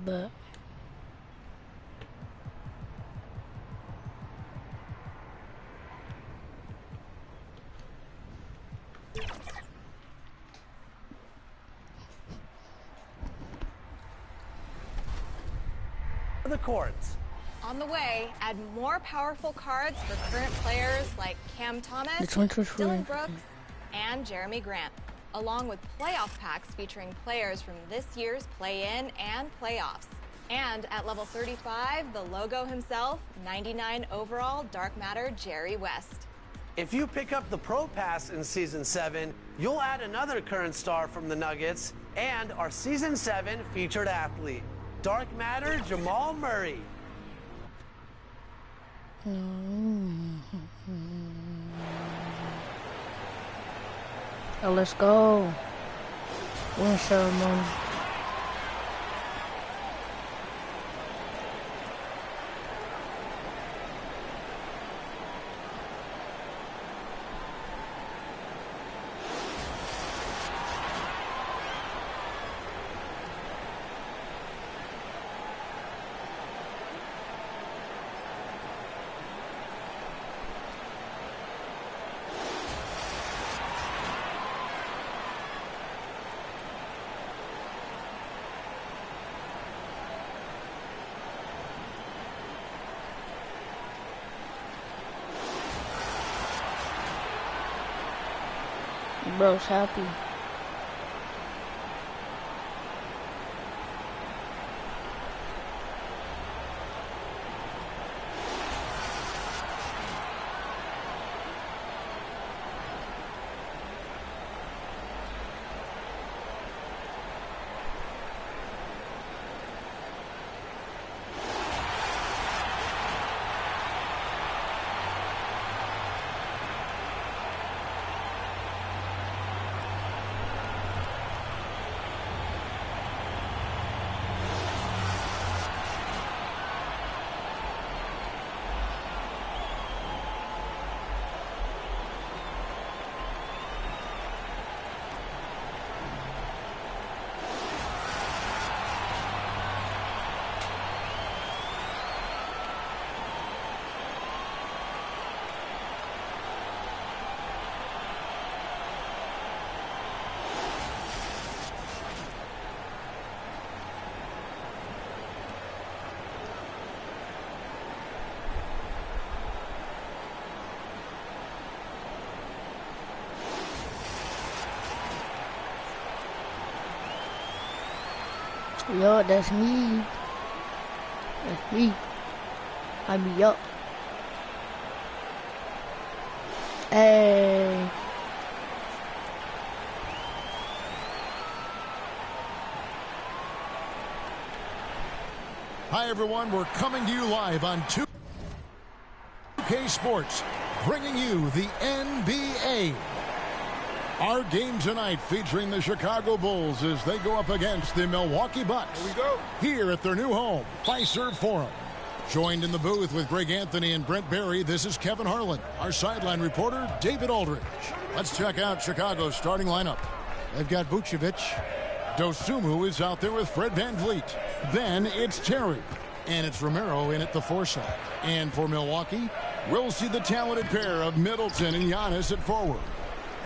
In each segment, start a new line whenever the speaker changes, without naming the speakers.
but
the courts.
On the way, add more powerful cards for current players like Cam Thomas, Dylan Brooks, and Jeremy Grant, along with playoff packs featuring players from this year's play-in and playoffs. And at level 35, the logo himself, 99 overall Dark Matter Jerry West.
If you pick up the Pro Pass in Season 7, you'll add another current star from the Nuggets and our Season 7 featured athlete, Dark Matter Jamal Murray.
Oh, let's go. Win ceremony. Bro's happy. Yo, that's me. That's me. I be up. Hey.
Hi, everyone. We're coming to you live on 2K Sports, bringing you the NBA. Our game tonight featuring the Chicago Bulls as they go up against the Milwaukee Bucks.
Here we go.
Here at their new home, Fiserv Forum. Joined in the booth with Greg Anthony and Brent Barry, this is Kevin Harlan. Our sideline reporter, David Aldridge. Let's check out Chicago's starting lineup. They've got Vucevic. Dosumu is out there with Fred VanVleet. Then it's Terry. And it's Romero in at the 4 slot. And for Milwaukee, we'll see the talented pair of Middleton and Giannis at forward.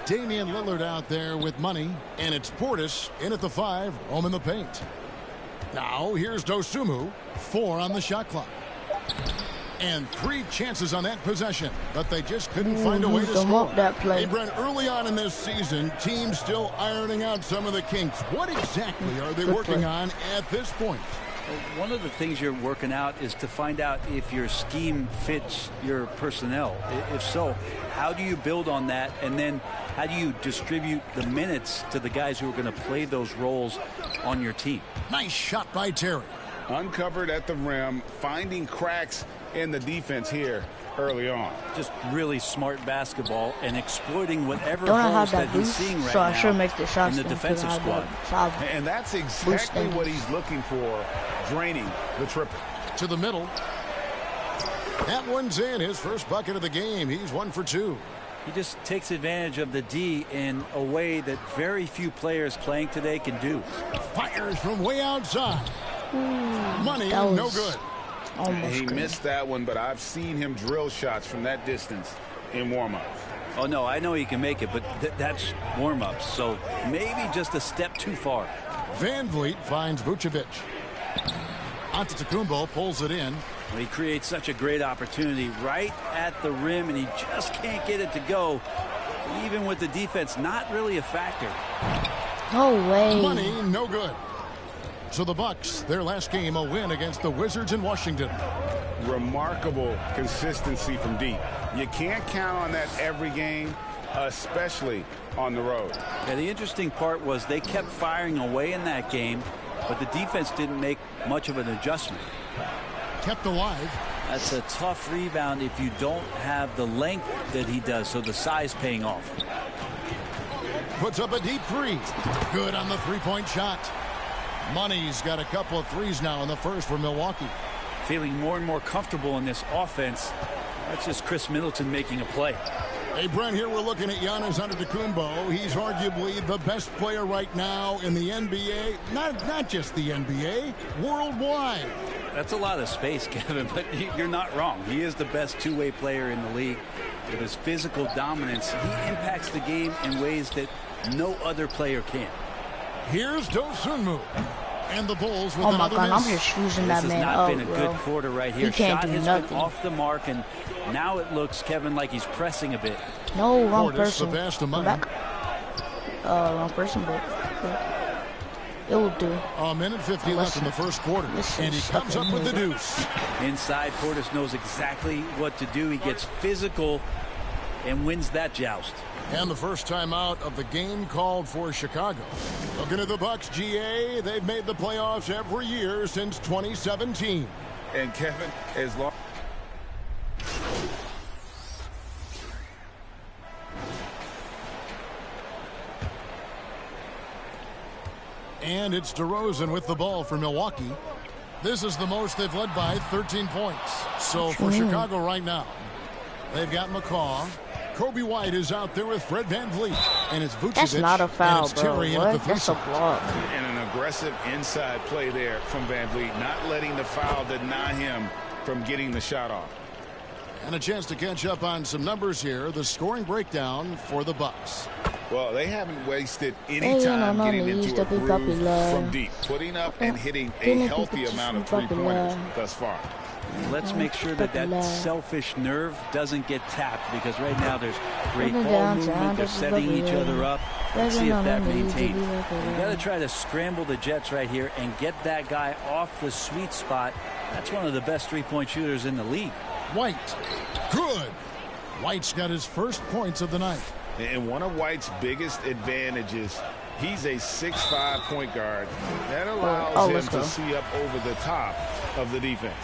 Damian Lillard out there with money, and it's Portis in at the 5, home in the paint. Now, here's Dosumu, 4 on the shot clock. And 3 chances on that possession, but they just couldn't find a way to score.
That play.
Hey, Brent, early on in this season, teams still ironing out some of the kinks. What exactly are they working on at this point?
One of the things you're working out is to find out if your scheme fits your personnel. If so, how do you build on that? And then how do you distribute the minutes to the guys who are going to play those roles on your team?
Nice shot by Terry.
Uncovered at the rim, finding cracks in the defense here early on.
Just really smart basketball and exploiting whatever
Don't
holes
have
that
that
he's
boost,
seeing right
so I
now
should make the shots
in the defensive squad.
And that's exactly what he's looking for, draining the triple.
To the middle. That one's in, his first bucket of the game. He's 1 for 2.
He just takes advantage of the D in a way that very few players playing today can do.
Fires from way outside. Money,
that was
no good.
Almost
He
good.
missed that one, but I've seen him drill shots from that distance in warm-ups.
Oh, no, I know he can make it, but that's warm-ups, so maybe just a step too far.
Van Vliet finds Vucevic. Antetokounmpo pulls it in.
Well, he creates such a great opportunity right at the rim, and he just can't get it to go. Even with the defense, not really a factor.
No way.
Money, no good. So the Bucks, their last game, a win against the Wizards in Washington.
Remarkable consistency from deep. You can't count on that every game, especially on the road.
Yeah, the interesting part was they kept firing away in that game, but the defense didn't make much of an adjustment.
Kept alive.
That's a tough rebound if you don't have the length that he does, so the size paying off.
Puts up a deep three. Good on the three-point shot. Money's got a couple of threes now in the first for Milwaukee.
Feeling more and more comfortable in this offense. That's just Chris Middleton making a play.
Hey, Brent, here we're looking at Giannis Antetokounmpo. He's arguably the best player right now in the NBA. Not just the NBA, worldwide.
That's a lot of space, Kevin, but you're not wrong. He is the best two-way player in the league. With his physical dominance, he impacts the game in ways that no other player can.
Here's Dosunmu. And the Bulls with
Oh my
another
God,
miss.
I'm just choosing that
This has
man
not been a
bro.
good quarter right here.
He can't
Shot
do
has
nothing.
been off the mark, and now it looks, Kevin, like he's pressing a bit.
No, wrong
Portis,
person.
the pass to
Come
Money.
back. Wrong person, but it will do.
A minute 50 left in the first quarter.
This
And he
is
comes up with the
fucking
deuce.
Inside, Portis knows exactly what to do. He gets physical and wins that joust.
And the first time out of the game called for Chicago. Looking at the Bucks, GA, they've made the playoffs every year since 2017.
And Kevin, as long
And it's DeRozan with the ball for Milwaukee. This is the most they've led by 13 points. So for Chicago right now, they've got McCaw. Kobe White is out there with Fred VanVleet. And it's Vucevic.
That's not a foul,
and it's
bro.
Terry in at the
What? That's a
three-point.
block.
and an aggressive inside play there from Van Vliet, not letting the foul deny him from getting the shot off.
And a chance to catch up on some numbers here. The scoring breakdown for the Bucks.
Well, they haven't wasted any
Hey,
time
no,
getting
he's
into a
the big
groove
popular.
from deep, putting up and hitting a
Didn't he
healthy
put
amount of
the super
three-pointers
popular?
thus far.
Let's make sure that that selfish nerve doesn't get tapped, because right now there's great
Put it
ball
down,
movement.
down,
They're
down,
setting each
down.
other up. Let's
Down,
see if
down,
that
down, down,
maintains.
down, down, down.
You got to try to scramble the Jets right here and get that guy off the sweet spot. That's one of the best three-point shooters in the league.
White. Good. White's got his first points of the night.
And one of White's biggest advantages, he's a 6'5" point guard. That allows him
let's
to
go.
see up over the top of the defense.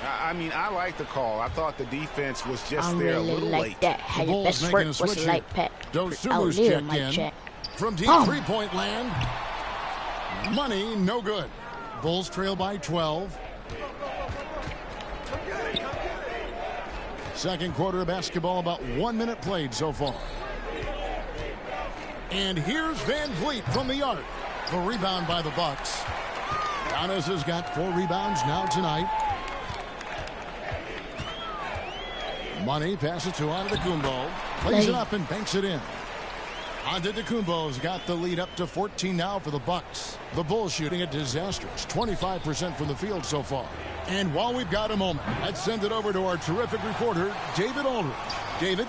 I mean, I like the call. I thought the defense was just
I
there a
really
little
like
late.
that. How
The
your
Bulls
best
making
work
a
was
switch
like
here.
Pat.
Dosunmu's
Out there,
checked
my
in.
check.
From deep
Boom.
three-point land. Money, no good. Bulls trail by 12. Second quarter of basketball, about 1 minute played so far. And here's Van Vliet from the arc. The rebound by the Bucks. Giannis has got 4 rebounds now tonight. Money passes to Antetokounmpo. Lays it up and banks it in. Antetokounmpo's got the lead up to 14 now for the Bucks. The Bulls shooting a disastrous 25% from the field so far. And while we've got a moment, let's send it over to our terrific reporter, David Aldridge. David?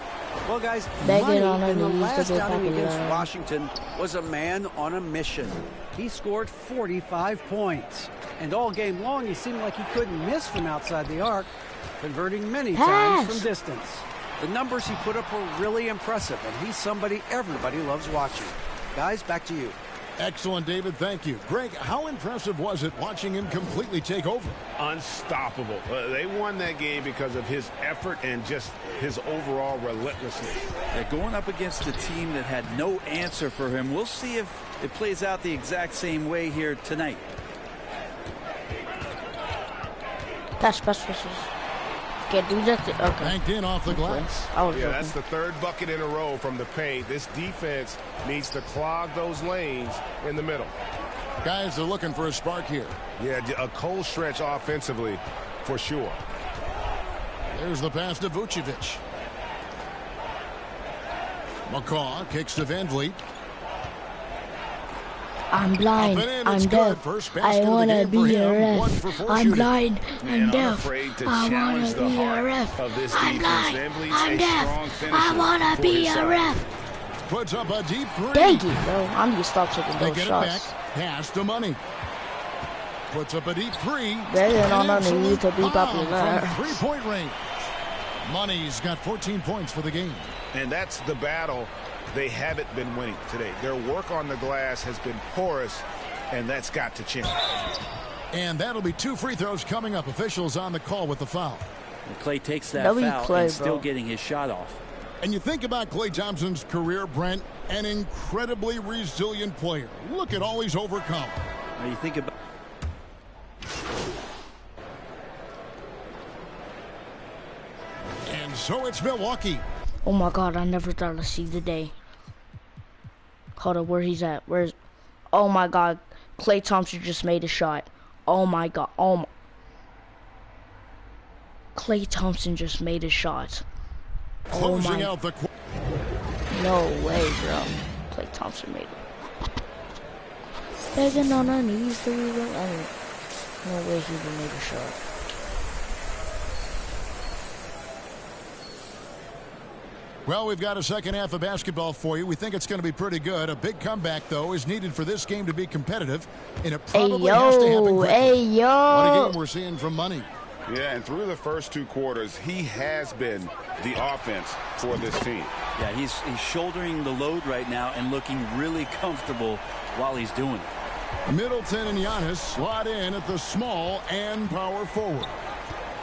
Well, guys,
They
Money
get on
in the
it, he's
last
the big
outing against
popular.
Washington was a man on a mission. He scored 45 points. And all game long, he seemed like he couldn't miss from outside the arc, converting many times from distance. The numbers he put up were really impressive, and he's somebody everybody loves watching. Guys, back to you.
Excellent, David. Thank you. Greg, how impressive was it watching him completely take over?
Unstoppable. They won that game because of his effort and just his overall relentlessness.
Going up against a team that had no answer for him, we'll see if it plays out the exact same way here tonight.
Pass. Can't do that. Okay.
Banked in off the glass.
I was
Yeah,
joking.
that's the third bucket in a row from the paint. This defense needs to clog those lanes in the middle.
Guys are looking for a spark here.
Yeah, a cold stretch offensively for sure.
There's the pass to Vucevic. McCaw kicks to Van Vliet.
I'm blind. I'm deaf. I want to be a ref. I'm blind. I'm deaf. I want to be a ref. I'm blind. I'm deaf. I want to be a ref.
Puts up a deep three.
Dang it, bro. I'm going to stop taking
They
those
get
shots.
it back. Pass to Money. Puts up a deep three.
Better than underneath to be popular.
From three-point range. Money's got 14 points for the game.
And that's the battle they haven't been winning today. Their work on the glass has been porous, and that's got to change.
And that'll be 2 free throws coming up. Officials on the call with the foul.
And Clay takes that foul
Clay,
and still
bro.
getting his shot off.
And you think about Klay Thompson's career, Brent, an incredibly resilient player. Look at all he's overcome.
Now you think about
And so it's Milwaukee.
Oh my God, I never thought I'd see the day. Hold up, where he's at? Where's... Oh my God, Klay Thompson just made a shot. Oh my God, oh my... Klay Thompson just made a shot.
Closing out the...
No way, bro. Klay Thompson made it. Begging on our knees to read it. I mean, no way he even made a shot.
Well, we've got a second half of basketball for you. We think it's going to be pretty good. A big comeback, though, is needed for this game to be competitive, and it probably has to happen quickly.
Hey, yo!
What a game we're seeing from Money.
Yeah, and through the first 2 quarters, he has been the offense for this team.
Yeah, he's shouldering the load right now and looking really comfortable while he's doing it.
Middleton and Giannis slot in at the small and power forward.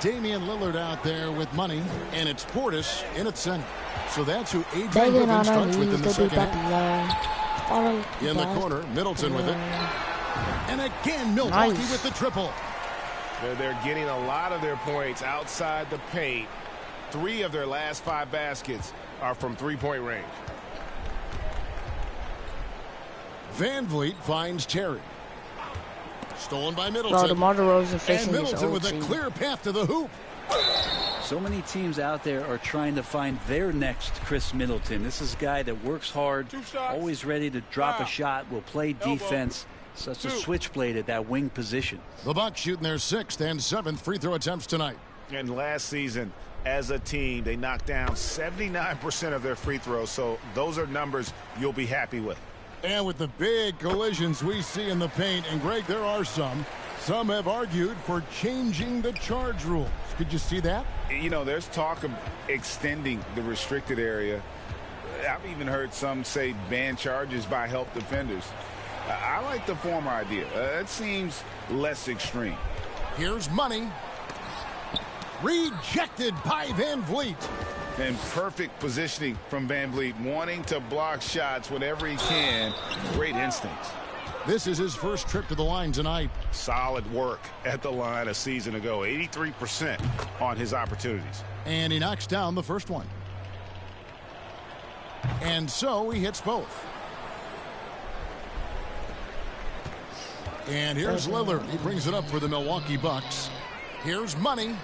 Damian Lillard out there with Money, and it's Portis in at center. So that's who Adrian Griffin starts with in the second half. In the corner, Middleton with it. And again, Milwaukee with the triple.
They're getting a lot of their points outside the paint. 3 of their last 5 baskets are from three-point range.
Van Vliet finds Terry. Stolen by Middleton.
Bro, DeMar DeRozan facing
and Middleton with a
team.
clear path to the hoop.
So many teams out there are trying to find their next Chris Middleton. This is a guy that works hard, always ready to drop a shot, will play defense. Such a switchblade at that wing position.
The Bucks shooting their 6th and 7th free throw attempts tonight.
And last season, as a team, they knocked down 79% of their free throws. So those are numbers you'll be happy with.
And with the big collisions we see in the paint, and Greg, there are some have argued for changing the charge rules. Could you see that?
You know, there's talk of extending the restricted area. I've even heard some say ban charges by help defenders. I like the former idea. It seems less extreme.
Here's Money. Rejected by Van Vliet.
And perfect positioning from Van Vliet, wanting to block shots whenever he can. Great instincts.
This is his first trip to the line tonight.
Solid work at the line a season ago. 83% on his opportunities.
And he knocks down the first one. And so he hits both. And here's Lillard. He brings it up for the Milwaukee Bucks. Here's Money.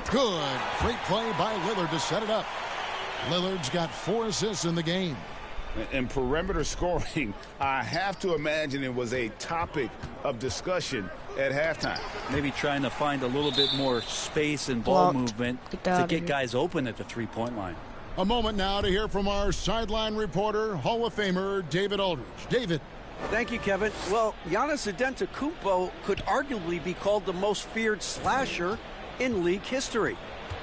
Good. Great play by Lillard to set it up. Lillard's got 4 assists in the game.
And perimeter scoring, I have to imagine it was a topic of discussion at halftime.
Maybe trying to find a little bit more space and ball movement to get guys open at the three-point line.
A moment now to hear from our sideline reporter, Hall of Famer David Aldridge. David.
Thank you, Kevin. Well, Giannis Antetokounmpo could arguably be called the most feared slasher in league history.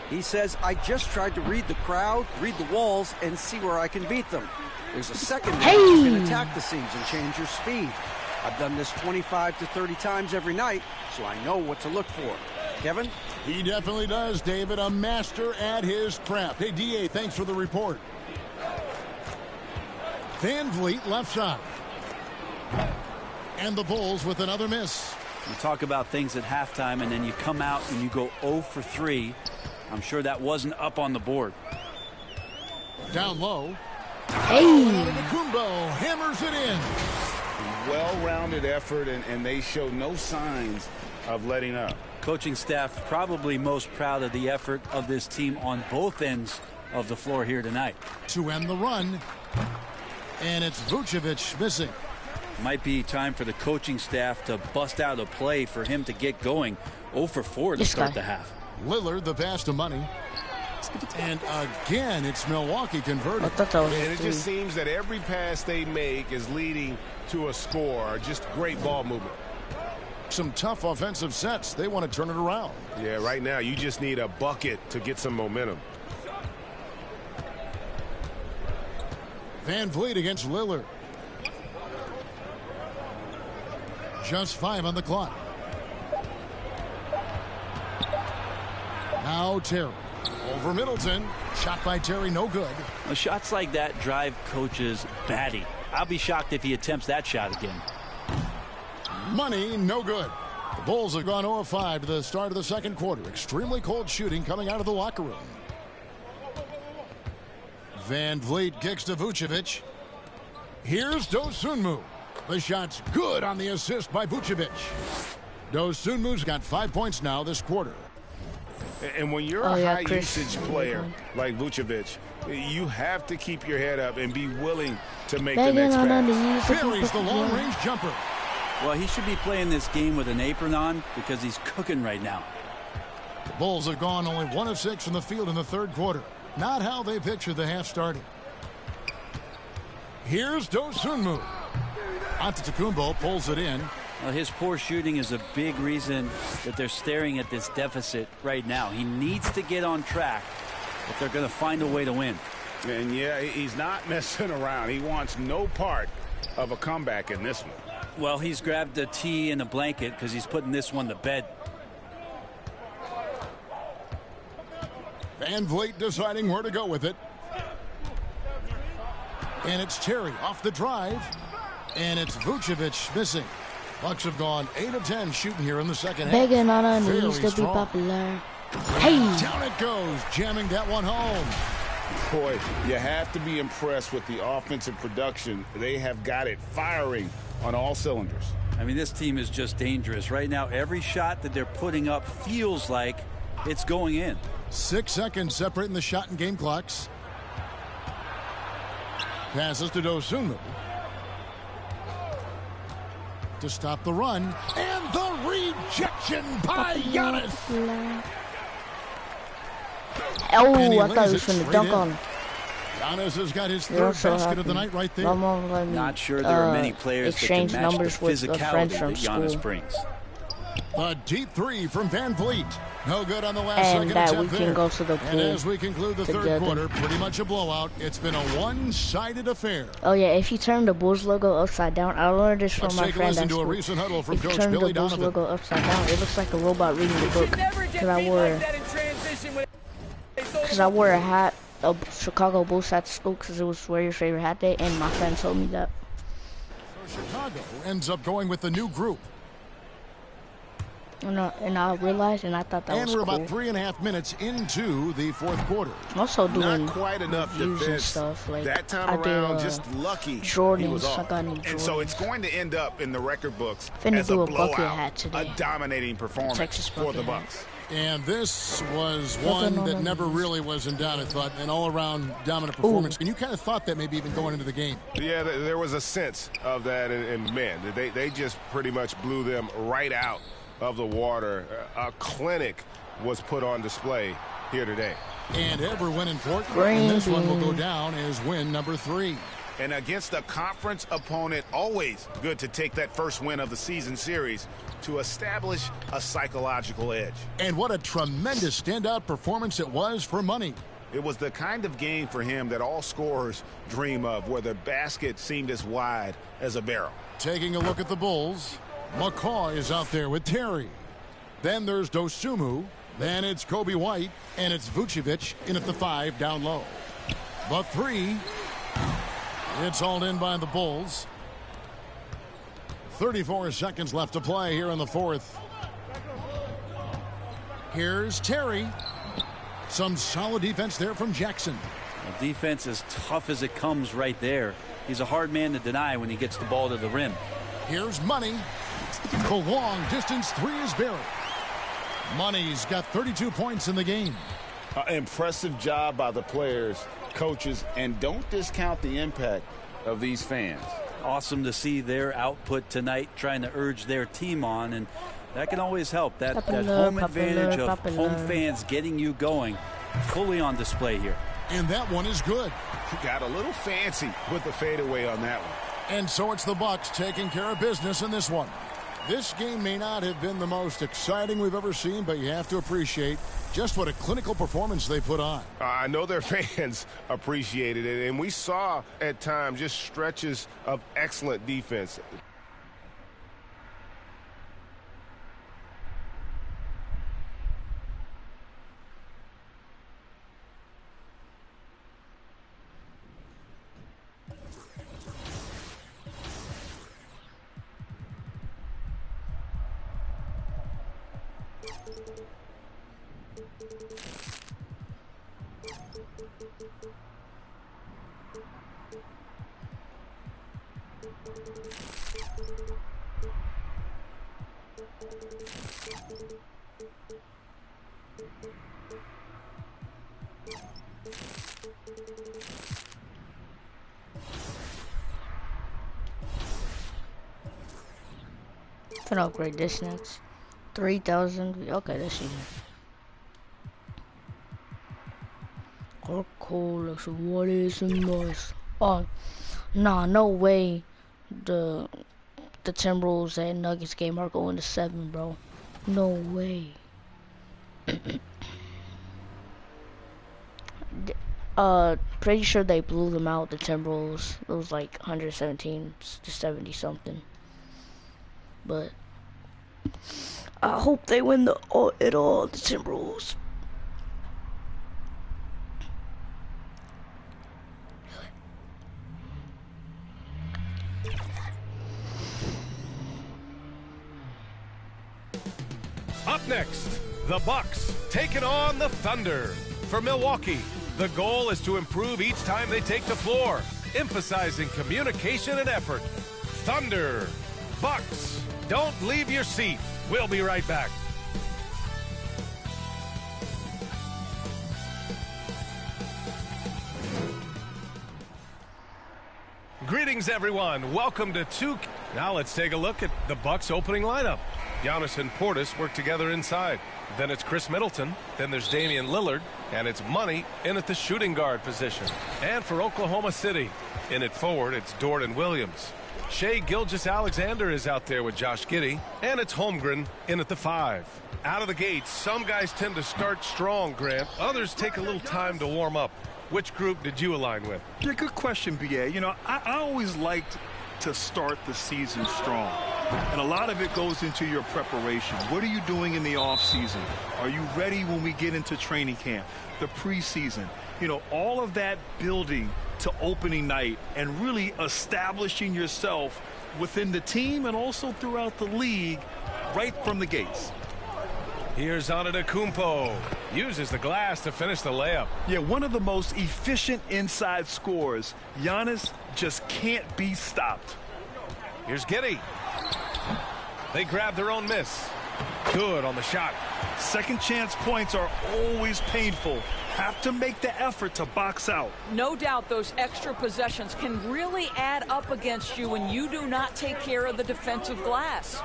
He says, I just tried to read the crowd, read the walls, and see where I can beat them. There's a second match you can attack the seams and change your speed. I've done this 25 to 30 times every night, so I know what to look for. Kevin?
He definitely does, David. A master at his craft. Hey, D.A., thanks for the report. Van Vliet left side. And the Bulls with another miss.
You talk about things at halftime, and then you come out and you go 0 for 3. I'm sure that wasn't up on the board.
Down low.
Hey.
Antetokounmpo hammers it in.
well-rounded effort, and they show no signs of letting up.
Coaching staff probably most proud of the effort of this team on both ends of the floor here tonight.
To end the run, and it's Vucevic missing.
Might be time for the coaching staff to bust out a play for him to get going. 0 for 4 to start the half.
Lillard, the pass to Money. And again, it's Milwaukee converted.
And it just seems that every pass they make is leading to a score. Just great ball movement.
Some tough offensive sets. They want to turn it around.
Yeah, right now you just need a bucket to get some momentum.
Van Vliet against Lillard. Just 5 on the clock. Now Terry. Over Middleton. Shot by Terry, no good.
Now, shots like that drive coaches batty. I'll be shocked if he attempts that shot again.
Money, no good. The Bulls have gone 0-5 to the start of the second quarter. Extremely cold shooting coming out of the locker room. Van Vliet kicks to Vucevic. Here's Dosunmu. The shot's good on the assist by Vucevic. Dosunmu's got 5 points now this quarter.
And when you're a high-usage player like Vucevic, you have to keep your head up and be willing to make the next pass.
Carries the long-range jumper.
Well, he should be playing this game with an apron on because he's cooking right now.
The Bulls have gone only 1 of 6 from the field in the third quarter. Not how they pictured the half starting. Here's Dosunmu. Antetokounmpo pulls it in.
Well, his poor shooting is a big reason that they're staring at this deficit right now. He needs to get on track if they're going to find a way to win.
And yeah, he's not messing around. He wants no part of a comeback in this one.
Well, he's grabbed a tee and a blanket because he's putting this one to bed.
Van Vliet deciding where to go with it. And it's Terry off the drive. And it's Vucevic missing. Bucks have gone 8 of 10 shooting here in the second half.
Begging on our knees to be popular. Hey!
Down it goes, jamming that one home.
Boy, you have to be impressed with the offensive production. They have got it firing on all cylinders.
I mean, this team is just dangerous. Right now, every shot that they're putting up feels like it's going in.
6 seconds separating the shot and game clocks. Passes to Dosunmu. To stop the run. And the rejection by Giannis.
Oh, I thought he was going to dunk on him.
Giannis has got his third basket of the night right there.
Not sure there are many players that can match the physicality that Giannis brings.
A deep three from Van Vliet. No good on the last second attempt there.
Go to the
and as we conclude the third quarter, pretty much a blowout. It's been a one-sided affair.
Oh yeah, if you turn the Bulls logo upside down, I learned this from my friend at school.
If you
turn the Bulls logo upside down, it looks like a robot reading the book. Because I wore a hat, a Chicago Bulls hat to school because it was Wear Your Favorite Hat Day, and my friend told me that.
So Chicago ends up going with the new group.
And I realized, and I thought that was cool.
And we're about 3.5 minutes into the fourth quarter.
I'm also doing
not quite enough defense
stuff. Like,
that time around, just lucky
Jordans,
he was off.
And
so it's going to end up in the record books as
a
blowout, a dominating performance for the Bucks.
And this was one that never really was in doubt, I thought, an all-around dominant performance. And you kind of thought that maybe even going into the game.
Yeah, there was a sense of that, and man, they just pretty much blew them right out of the water. A clinic was put on display here today.
And ever win important. And this one will go down as win number 3.
And against a conference opponent, always good to take that first win of the season series to establish a psychological edge.
And what a tremendous standout performance it was for Money.
It was the kind of game for him that all scorers dream of, where the basket seemed as wide as a barrel.
Taking a look at the Bulls, McCaw is out there with Terry. Then there's Dosunmu. Then it's Kobe White. And it's Vucevic in at the 5 down low. The 3. It's hauled in by the Bulls. 34 seconds left to play here in the fourth. Here's Terry. Some solid defense there from Jackson.
Well, defense as tough as it comes right there. He's a hard man to deny when he gets the ball to the rim.
Here's Money. The long distance three is buried. Money's got 32 points in the game.
Impressive job by the players, coaches, and don't discount the impact of these fans.
Awesome to see their output tonight, trying to urge their team on, and that can always help. That home advantage of home fans getting you going, fully on display here.
And that one is good.
Got a little fancy with the fadeaway on that one.
And so it's the Bucks taking care of business in this one. This game may not have been the most exciting we've ever seen, but you have to appreciate just what a clinical performance they put on.
I know their fans appreciated it, and we saw at times just stretches of excellent defense.
Can upgrade this next. 3,000. Okay, that's easy. Cool. So what is a must? Oh, nah, no way. The Timberwolves and Nuggets game are going to 7, bro. No way. Pretty sure they blew them out. The Timberwolves. It was like 117 to 70 something. But I hope they win the Timberwolves.
Up next, the Bucks taking on the Thunder. For Milwaukee, the goal is to improve each time they take the floor, emphasizing communication and effort. Thunder, Bucks. Don't leave your seat. We'll be right back. Greetings, everyone. Welcome to 2K. Now let's take a look at the Bucks opening lineup. Giannis and Portis work together inside. Then it's Chris Middleton. Then there's Damian Lillard. And it's Money in at the shooting guard position. And for Oklahoma City, in at forward, it's Dort and Williams. Shai Gilgeous-Alexander is out there with Josh Giddey, and it's Holmgren in at the 5. Out of the gates, some guys tend to start strong, Grant. Others take a little time to warm up. Which group did you align with?
Yeah, good question, B.A. You know, I always liked to start the season strong. And a lot of it goes into your preparation. What are you doing in the offseason? Are you ready when we get into training camp, the preseason? You know, all of that building to opening night and really establishing yourself within the team and also throughout the league right from the gates.
Here's Antetokounmpo. Uses the glass to finish the layup.
Yeah, one of the most efficient inside scorers. Giannis just can't be stopped.
Here's Giddey. They grab their own miss. Good on the shot.
Second chance points are always painful. Have to make the effort to box out.
No doubt those extra possessions can really add up against you when you do not take care of the defensive glass.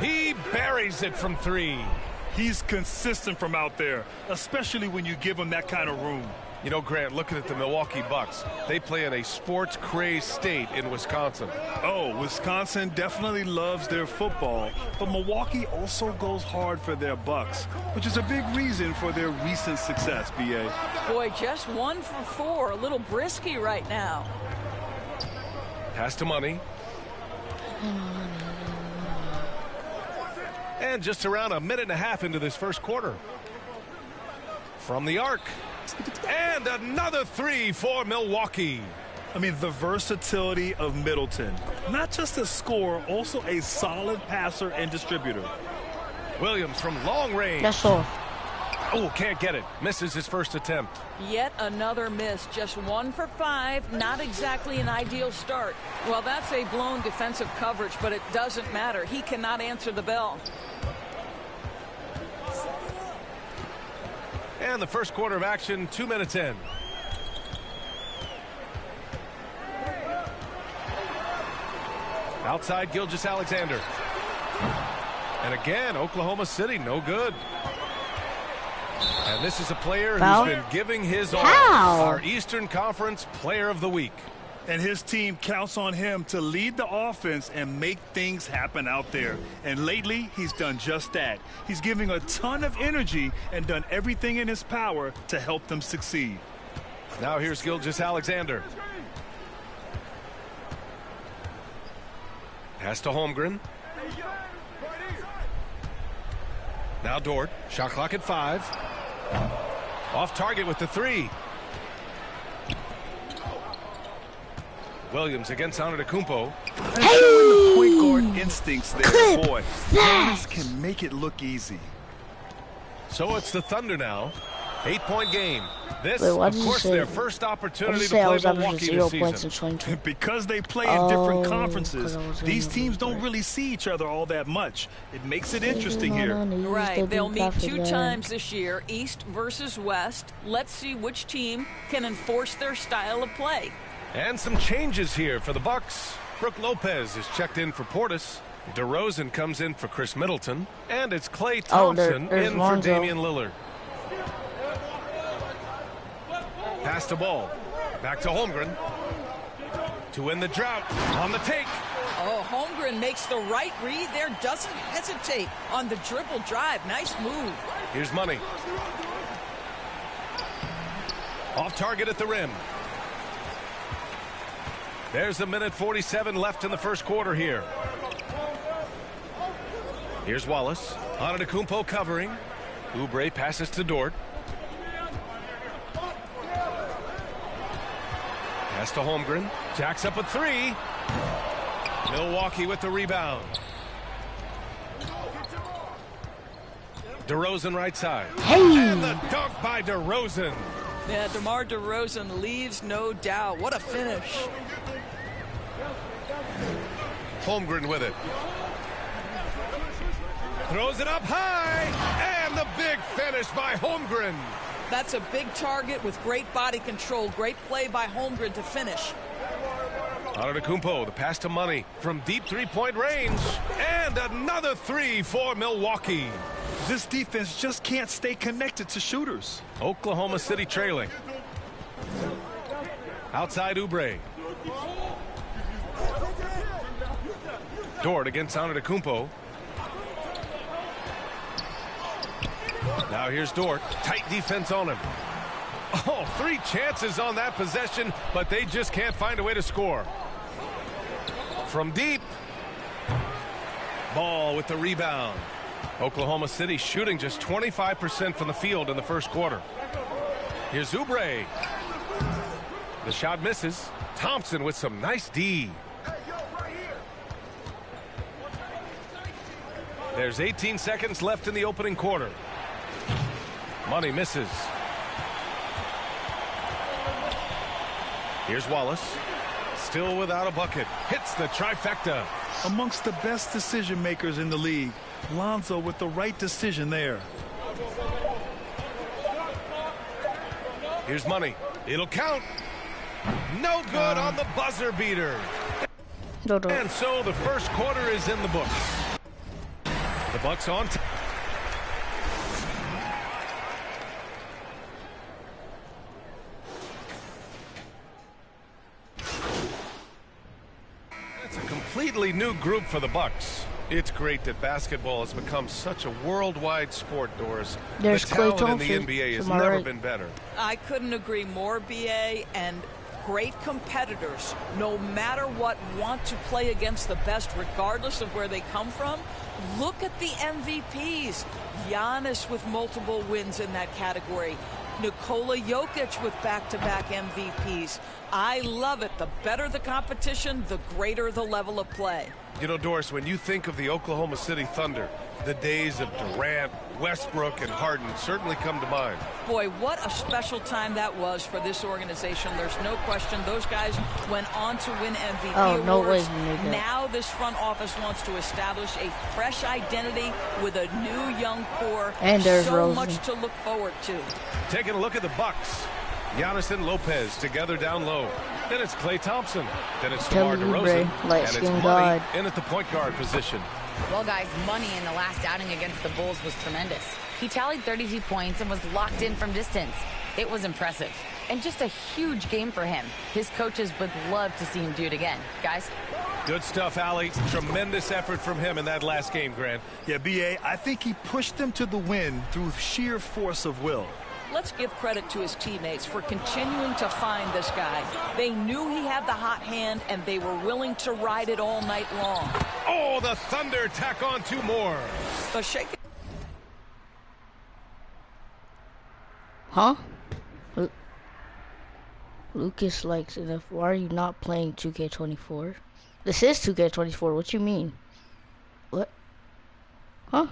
He buries it from 3.
He's consistent from out there, especially when you give him that kind of room.
You know, Grant, looking at the Milwaukee Bucks, they play in a sports-crazed state in Wisconsin.
Oh, Wisconsin definitely loves their football, but Milwaukee also goes hard for their Bucks, which is a big reason for their recent success, B.A.
Boy, just 1 for 4, a little brisky right now.
Pass to Money. And just around a minute and a half into this first quarter. From the arc. And another 3 for Milwaukee.
I mean, the versatility of Middleton. Not just a scorer, also a solid passer and distributor.
Williams from long range.
That's all.
Oh, can't get it. Misses his first attempt.
Yet another miss. Just 1 for 5. Not exactly an ideal start. Well, that's a blown defensive coverage, but it doesn't matter. He cannot answer the bell.
And the first quarter of action, 2 minutes in. Outside Gilgeous-Alexander. And again, Oklahoma City, no good. And this is a player who's been giving his all. Our Eastern Conference Player of the Week.
And his team counts on him to lead the offense and make things happen out there. And lately, he's done just that. He's giving a ton of energy and done everything in his power to help them succeed.
Now here's Gilgeous-Alexander. Pass to Holmgren. Now Dort. Shot clock at 5. Off target with the 3. Williams against Antetokounmpo.
And showing the point guard instincts there, boy. Giannis can make it look easy.
So it's the Thunder now. 8-point game. This, of course, their first opportunity to play Milwaukee this season.
Because they play in different conferences, these teams don't really see each other all that much. It makes it interesting here.
Right, they'll meet 2 times this year, East versus West. Let's see which team can enforce their style of play.
And some changes here for the Bucks. Brook Lopez is checked in for Portis. DeRozan comes in for Chris Middleton. And it's Klay Thompson in for Damian Lillard. Pass the ball. Back to Holmgren. To win the drought. On the take.
Oh, Holmgren makes the right read there. Doesn't hesitate on the dribble drive. Nice move.
Here's Money. Off target at the rim. There's 1:47 left in the first quarter here. Here's Wallace. Antetokounmpo covering. Oubre passes to Dort. Pass to Holmgren. Jacks up a 3. Milwaukee with the rebound. DeRozan right side. And the dunk by DeRozan.
Yeah, DeMar DeRozan leaves no doubt. What a finish.
Holmgren with it. Throws it up high. And the big finish by Holmgren.
That's a big target with great body control. Great play by Holmgren to finish.
Antetokounmpo, the pass to Money from deep 3-point range. And another 3 for Milwaukee.
This defense just can't stay connected to shooters.
Oklahoma City trailing. Outside Oubre. Dort against Antetokounmpo. Now here's Dort. Tight defense on him. Oh, 3 chances on that possession, but they just can't find a way to score. From deep. Ball with the rebound. Oklahoma City shooting just 25% from the field in the first quarter. Here's Oubre. The shot misses. Thompson with some nice D. There's 18 seconds left in the opening quarter. Money misses. Here's Wallace. Still without a bucket. Hits the trifecta.
Amongst the best decision makers in the league. Lonzo with the right decision there.
Here's Money. It'll count. No good on the buzzer beater. And so the first quarter is in the books. The Bucks on top. It's a completely new group for the Bucks. It's great that basketball has become such a worldwide sport, Doris.
There's
the talent in the NBA has never been better.
I couldn't agree more, BA, and great competitors, no matter what, want to play against the best regardless of where they come from. Look at the MVPs. Giannis with multiple wins in that category. Nikola Jokic with back-to-back MVPs. I love it. The better the competition, the greater the level of play.
You know, Doris, when you think of the Oklahoma City Thunder, the days of Durant, Westbrook, and Harden certainly come to mind.
Boy, what a special time that was for this organization. There's no question those guys went on to win MVP awards. Now this front office wants to establish a fresh identity with a new young core.
And there's
so much to look forward to.
Taking a look at the Bucks. Giannis and Lopez together down low. Then it's Klay Thompson. Then it's DeMar DeRozan. And it's Money in at the point guard position.
Well, guys, Money in the last outing against the Bulls was tremendous. He tallied 32 points and was locked in from distance. It was impressive. And just a huge game for him. His coaches would love to see him do it again. Guys?
Good stuff, Allie. Tremendous effort from him in that last game, Grant.
Yeah, B.A., I think he pushed them to the win through sheer force of will.
Let's give credit to his teammates for continuing to find this guy. They knew he had the hot hand, and they were willing to ride it all night long.
Oh, the Thunder tack on 2 more.
The shake.
Huh? Lucas likes it. Why are you not playing 2K24? This is 2K24. What you mean? What? Huh?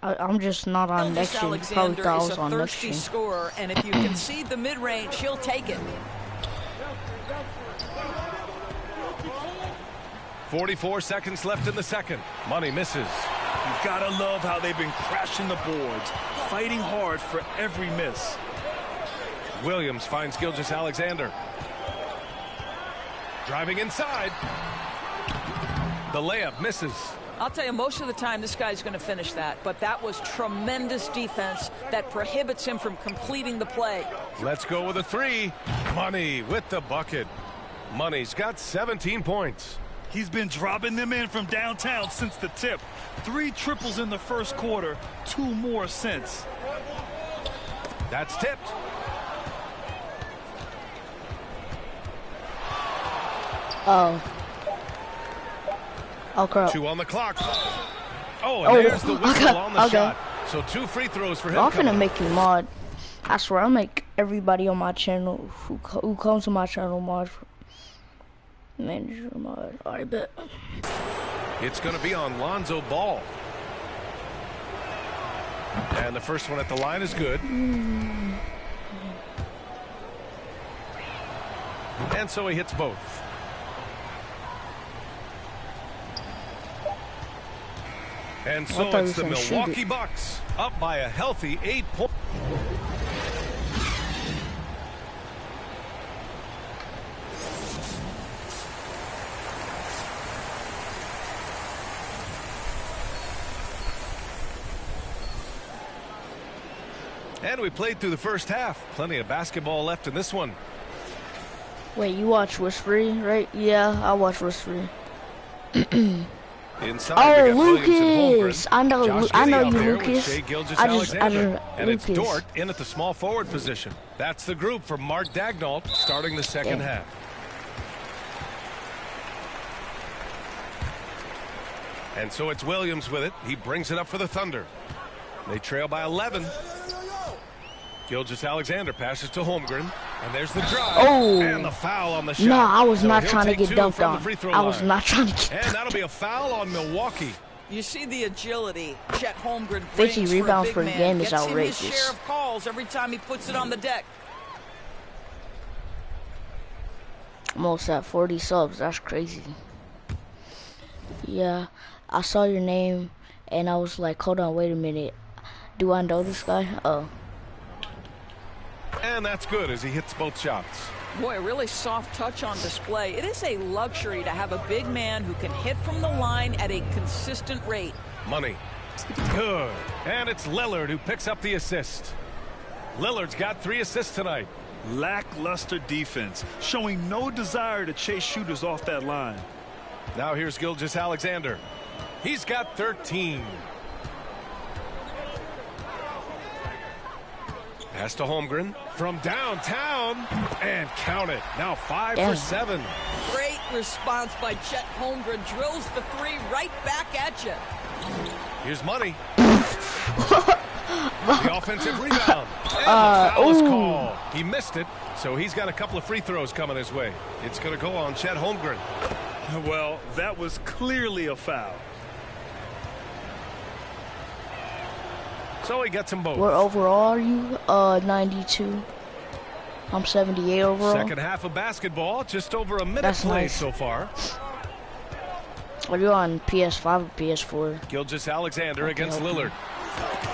I'm just not on next year. Probably thought I was on next year.
Scorer, and if you concede the mid-range, he'll take it.
44 seconds left in the second. Money misses.
You gotta love how they've been crashing the boards, fighting hard for every miss.
Williams finds Gilgeous-Alexander. Driving inside. The layup misses.
I'll tell you, most of the time this guy's going to finish that, but that was tremendous defense that prohibits him from completing the play.
Let's go with a 3. Money with the bucket. Money's got 17 points.
He's been dropping them in from downtown since the tip. 3 triples in the first quarter, 2 more since.
That's tipped.
Oh. Oh, crap.
2 on the clock. Oh, and there's the whistle on the shot. So 2 free throws for him.
I'm gonna make you mod. I swear, I'll make everybody on my channel who comes to my channel mod. Manager mod. I bet.
It's gonna be on Lonzo Ball. And the first one at the line is good. And so he hits both. And so it's the Milwaukee Bucks up by a healthy 8 points. And we played through the first half. Plenty of basketball left in this one.
Wait, you watch Whispery, right? Yeah, I watch Whispery.
Inside,
oh, Lucas! I know you, Lucas.
And it's Dort in at the small forward position. That's the group for Mark Daigneault starting the second half. And so it's Williams with it. He brings it up for the Thunder. They trail by 11. Gilgeous-Alexander passes to Holmgren. And there's the drive.
Oh.
And the foul on the shot.
No, I was not trying to get dunked on. I was not trying to get dunked on.
And that'll be a foul on Milwaukee.
You see the agility Chet Holmgren brings
50 rebounds per game is outrageous.
Gets him his share of calls every time he puts it on the deck.
Almost at 40 subs. That's crazy. Yeah, I saw your name and I was like, hold on, wait a minute. Do I know this guy? Oh.
And that's good as he hits both shots.
Boy, a really soft touch on display. It is a luxury to have a big man who can hit from the line at a consistent rate.
Money. Good. And it's Lillard who picks up the assist. Lillard's got 3 assists tonight.
Lackluster defense, showing no desire to chase shooters off that line.
Now here's Gilgeous-Alexander. He's got 13. Pass to Holmgren from downtown and count it. Now 5 for 7.
Great response by Chet Holmgren. Drills the three right back at you.
Here's money. The offensive rebound. And the foul is called. He missed it, so he's got a couple of free throws coming his way. It's going to go on Chet Holmgren.
Well, that was clearly a foul.
So he gets them both.
What overall are you? 92. I'm 78 overall.
Second half of basketball, just over a minute played so far.
Are you on PS5 or PS4?
Gilgeous-Alexander against Lillard.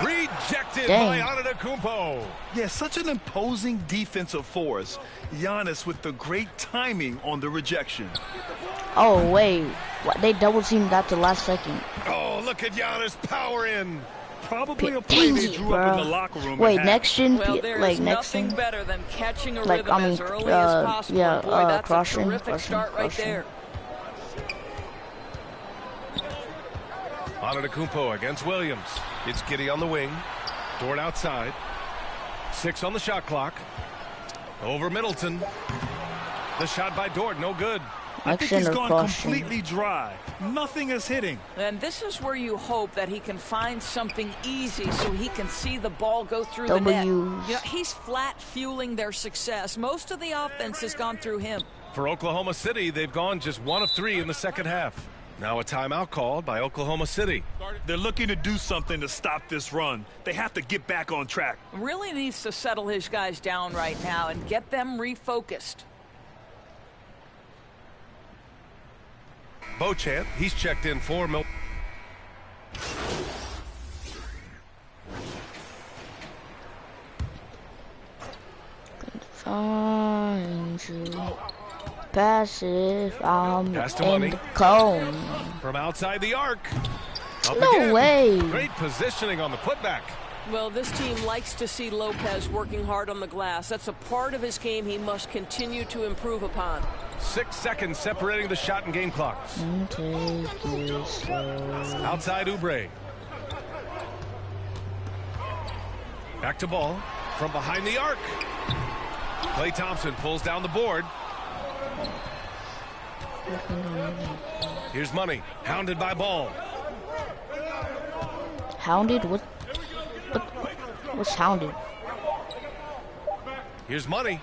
Rejected by Antetokounmpo.
Yeah, such an imposing defensive force. Giannis with the great timing on the rejection.
Oh, wait. What, they double teamed that the last second.
Oh, look at Giannis power in.
Probably a play they drew up in the locker room.
Wait, next gen,
well, there
like
is
next
nothing
gen,
better than catching a
like
rhythm as early as possible.
yeah,
boy, that's a
crossing,
terrific start right there.
Antetokounmpo against Williams. It's Giddey on the wing. Dort outside. 6 on the shot clock. Over Middleton. The shot by Dort, no good.
I think he's gone completely dry. Nothing is hitting.
And this is where you hope that he can find something easy so he can see the ball go through the net. You know, he's flat fueling their success. Most of the offense has gone through him.
For Oklahoma City, they've gone just 1 of 3 in the second half. Now a timeout called by Oklahoma City.
They're looking to do something to stop this run. They have to get back on track.
Really needs to settle his guys down right now and get them refocused.
Beauchamp, he's checked in for Milwaukee.
Find you. Passive, I'm
Pass to
in
money.
the cone.
From outside the arc. Up
No
again.
way.
Great positioning on the putback.
Well, this team likes to see Lopez working hard on the glass. That's a part of his game he must continue to improve upon.
6 seconds separating the shot and game clocks. Outside Oubre. Back to ball. From behind the arc. Klay Thompson pulls down the board. Here's money. Hounded by Ball.
Hounded? What's hounded?
Here's money.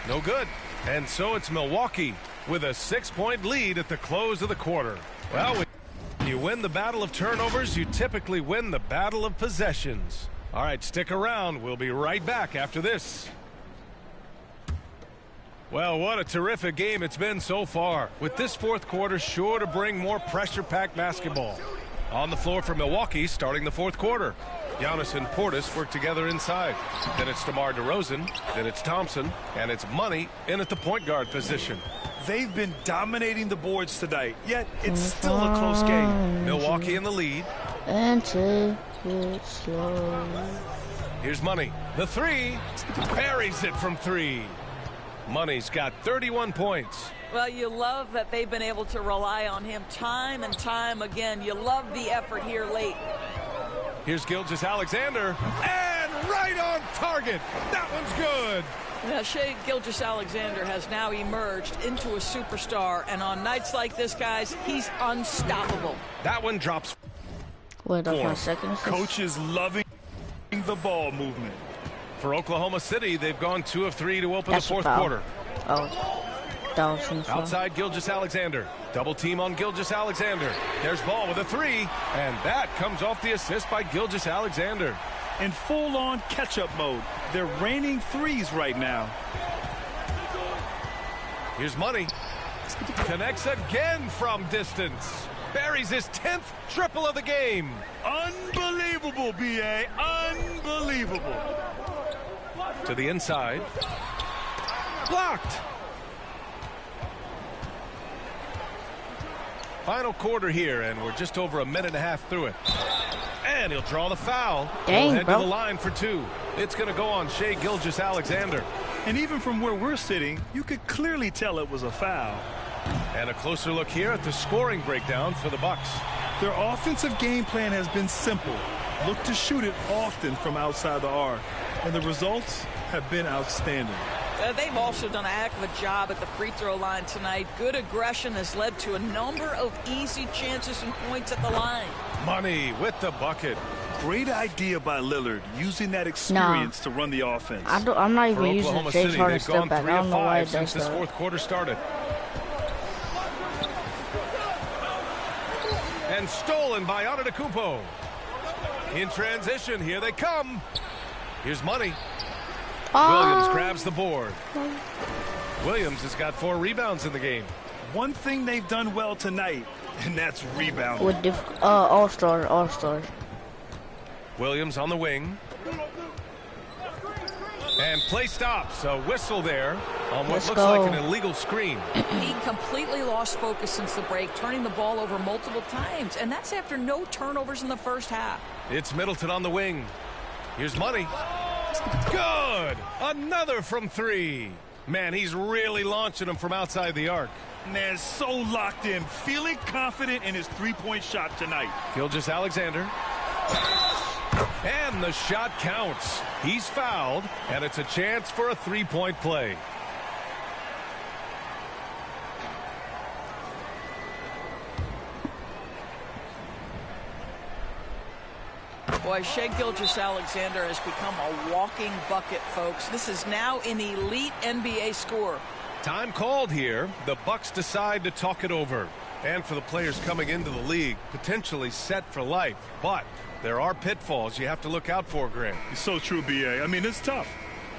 No good. And so it's Milwaukee with a 6-point lead at the close of the quarter. Well, when you win the battle of turnovers, you typically win the battle of possessions. All right, stick around. We'll be right back after this. Well, what a terrific game it's been so far, with this fourth quarter sure to bring more pressure-packed basketball. On the floor for Milwaukee starting the fourth quarter. Giannis and Portis work together inside. Then it's DeMar DeRozan, then it's Thompson, and it's Money in at the point guard position.
They've been dominating the boards tonight, yet it's still a close game.
Milwaukee in the lead.
And take it slow.
Here's Money. The three. Buries it from 3. Money's got 31 points.
Well, you love that they've been able to rely on him time and time again. You love the effort here late.
Here's Gilgeous-Alexander. And right on target. That one's good.
Now, Shai Gilgeous-Alexander has now emerged into a superstar. And on nights like this, guys, he's unstoppable.
That one drops.
Wait, that's my second.
Coach is loving the ball movement.
For Oklahoma City, they've gone 2 of 3 to open the fourth quarter.
Oh.
Outside Gilgeous-Alexander. Double team on Gilgeous-Alexander. There's Ball with a 3. And that comes off the assist by Gilgeous-Alexander.
In full-on catch-up mode. They're raining threes right now.
Here's Money. Connects again from distance. Buries his 10th triple of the game.
Unbelievable, B.A. Unbelievable.
To the inside. Blocked. Final quarter here, and we're just over a minute and a half through it. And he'll draw the foul.
Dang,
he'll head
bro.
to the line for 2. It's going to go on Shai Gilgeous-Alexander.
And even from where we're sitting, you could clearly tell it was a foul.
And a closer look here at the scoring breakdown for the Bucks.
Their offensive game plan has been simple. Look to shoot it often from outside the arc. And the results have been outstanding.
They've also done a heck of a job at the free throw line tonight. Good aggression has led to a number of easy chances and points at the line.
Money with the bucket.
Great idea by Lillard, using that experience to run the offense.
I'm not even using James Harden step back. I don't know why it does
since this fourth quarter started. And stolen by Antetokounmpo. In transition, here they come. Here's Money. Williams grabs the board. Williams has got 4 rebounds in the game.
One thing they've done well tonight, and that's rebounding.
With all-star.
Williams on the wing. And play stops. A whistle there on what looks like an illegal screen.
He completely lost focus since the break, turning the ball over multiple times, and that's after no turnovers in the first half.
It's Middleton on the wing. Here's Money. Good! Another from 3. Man, he's really launching them from outside the arc.
Man, so locked in, feeling confident in his three-point shot tonight.
Gilgeous-Alexander. And the shot counts. He's fouled, and it's a chance for a 3-point play.
Boy, Shai Gilgeous-Alexander has become a walking bucket, folks. This is now an elite NBA scorer.
Time called here. The Bucks decide to talk it over. And for the players coming into the league, potentially set for life. But there are pitfalls you have to look out for, Grant.
It's so true, B.A. I mean, it's tough.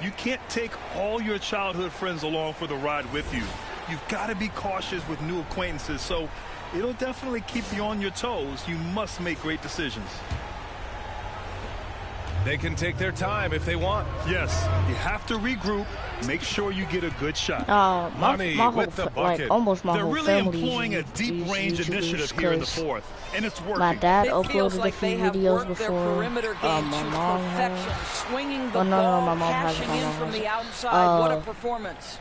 You can't take all your childhood friends along for the ride with you. You've got to be cautious with new acquaintances, so it'll definitely keep you on your toes. You must make great decisions.
They can take their time if they want.
Yes, you have to regroup. Make sure you get a good shot.
Money with the bucket.
Almost my
They're
whole
really
family
employing a deep-range initiative here in the fourth, and it's working.
My dad uploaded
like
a few
they have
videos
worked their
before.
perimeter game
My
to
mom
perfection,
has.
swinging the
Oh, no,
ball,
my mom has.
cashing in from the outside. What a performance.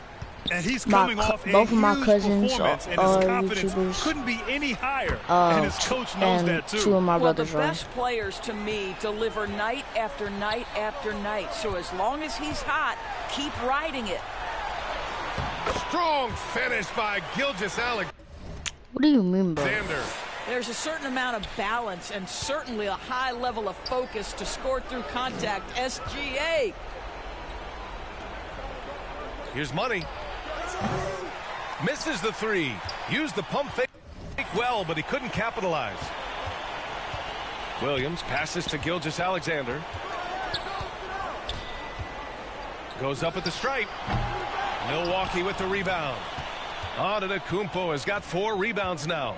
And he's coming off a
both of my
huge
cousins
performance, and
are
his confidence
YouTubers.
couldn't be any higher. And his coach knows
and
that too.
2 of my
Well, the
brothers are.
best players to me deliver night after night after night. So as long as he's hot, keep riding it.
Strong finish by Gilgeous-Alexander.
What do you mean, bro?
There's a certain amount of balance and certainly a high level of focus to score through contact. SGA.
Here's Money. Misses the 3. Used the pump fake well, but he couldn't capitalize. Williams passes to Gilgeous-Alexander. Goes up at the stripe. Milwaukee with the rebound. Antetokounmpo has got 4 rebounds now.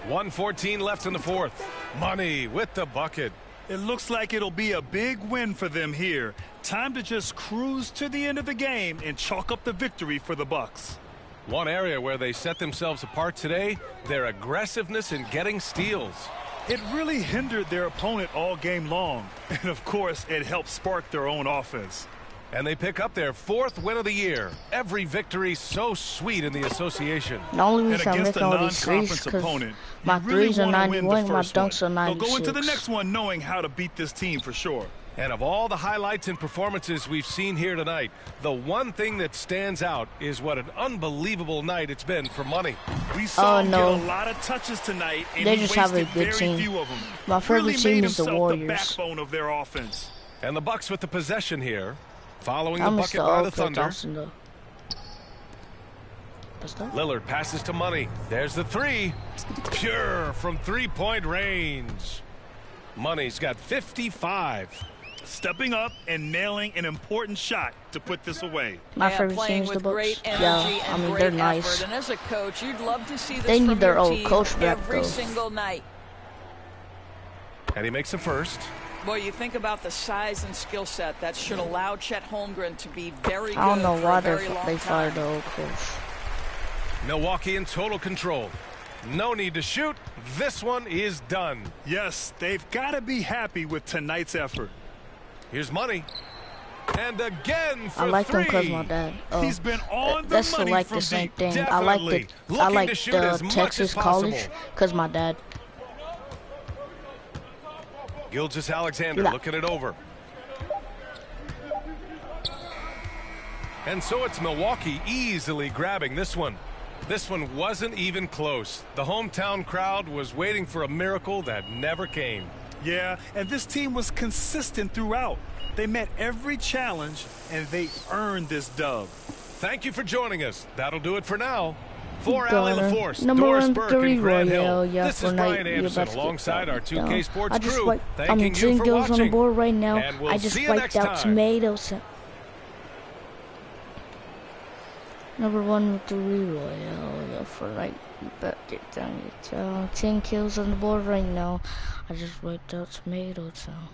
1:14 left in the fourth. Money with the bucket.
It looks like it'll be a big win for them here. Time to just cruise to the end of the game and chalk up the victory for the Bucks.
One area where they set themselves apart today, their aggressiveness in getting steals.
It really hindered their opponent all game long. And, of course, it helped spark their own offense.
And they pick up their 4th win of the year. Every victory so sweet in the association.
The only reason I'm making all these threes because my threes are 91, my dunks are 96.
They'll go into the next one knowing how to beat this team for sure.
And of all the highlights and performances we've seen here tonight, the one thing that stands out is what an unbelievable night it's been for Money.
We saw him get a lot of touches tonight, and
they
he
just have a
wasted
good
very
team.
few of them.
My favorite
really
team
made
is the
himself
Warriors.
the backbone of their offense.
And the Bucks with the possession here, following the bucket by the Thunder. Lillard passes to Money. There's the 3. Pure from 3-point range. Money's got 55.
Stepping up and nailing an important shot to put this away.
My favorite team is the Bucks. Yeah, I mean, they're nice.
And as a coach, you'd love to see this
they need
from
their
your
old
team
coach back,
every
though.
single night.
And he makes a first.
Boy, you think about the size and skill set that should allow Chet Holmgren to be very good.
I don't know
for
why
a very long
they
time.
fired the old coach.
Milwaukee in total control. No need to shoot. This one is done.
Yes, they've got to be happy with tonight's effort.
Here's Money. And again for
I like
3.
them because my dad.
He's been on the
that's
money
like
from
the same
deep.
thing. I like the Texas College because my dad.
Gilgeous-Alexander looking it over. And so it's Milwaukee easily grabbing this one. This one wasn't even close. The hometown crowd was waiting for a miracle that never came.
Yeah, and this team was consistent throughout. They met every challenge, and they earned this dub.
Thank you for joining us. That'll do it for now. For Ali LaForce,
Number
Doris
1
Burke,
3
and Grant Hill,
Royale. Yeah,
this is Brian Anderson alongside our 2K Sports crew. Thanking you for
girls
watching.
on the board right now.
And we'll
I just
see you
wiped
next
out
time.
tomatoes. Number 1 3 Royale. Yeah, Fortnite. You better get down, get down. 10 kills on the board right now. I just wiped out Tomato Town.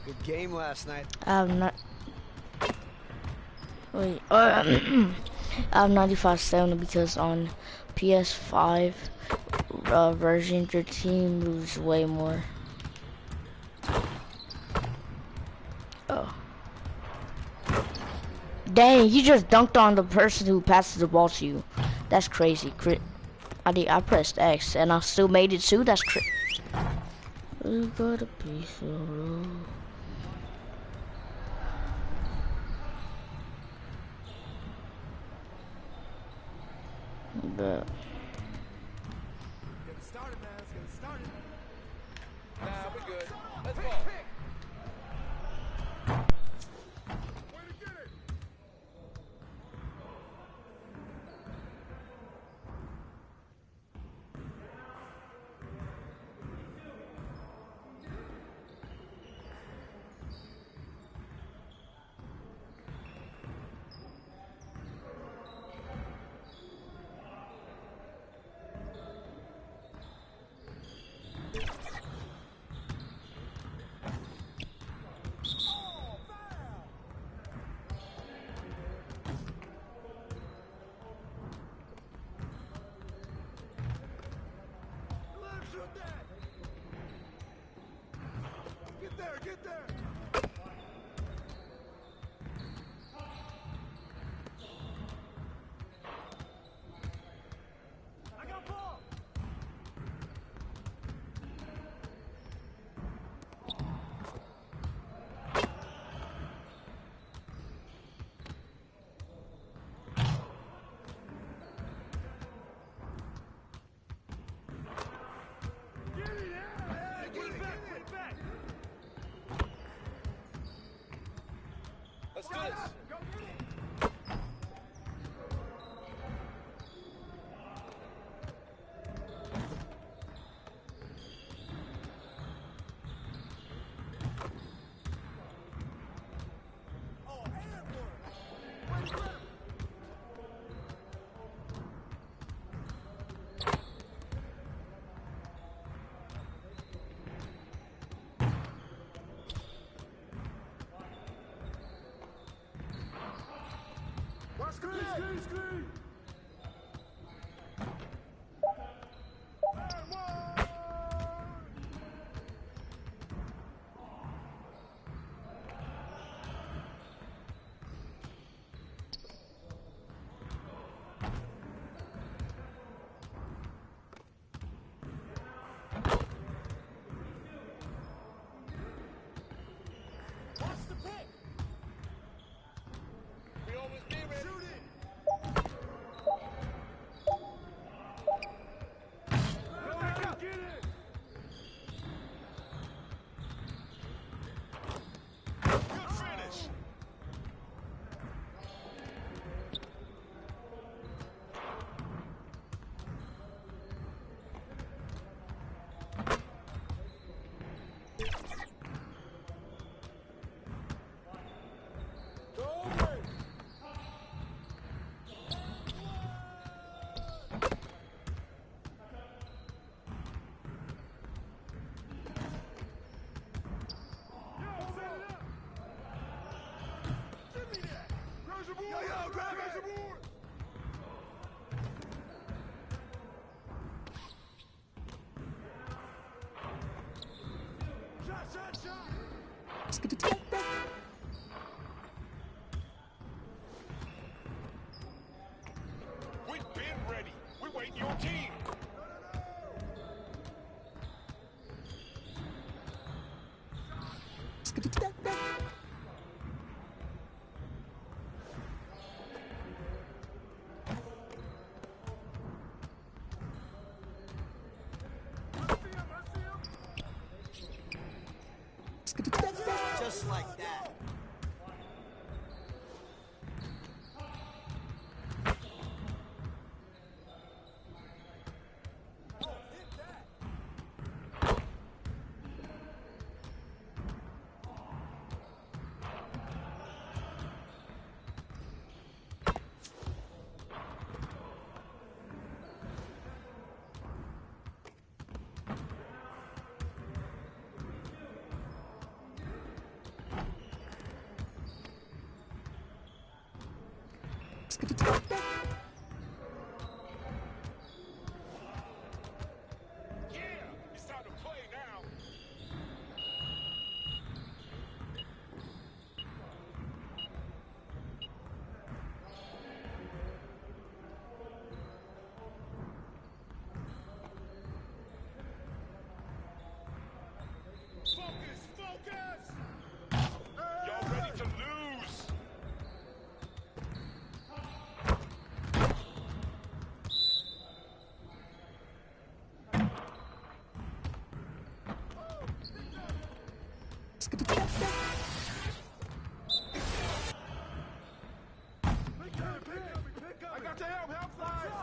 Good game last night.
I'm not. Wait. I'm 95-70 because on PS5 version, your team moves way more. Oh. Dang, you just dunked on the person who passes the ball to you. That's crazy. I pressed X and I still made it too. That's crazy. We got a piece of road. But
Get it started, man. Let's get it started.
Nah, we're good. Let's go.
Get there! I got ball!
Let's do this. We've been ready. We're waiting your team.
Just like that.
It's time to play now. Focus! Y'all ready to lose? I got the help flies!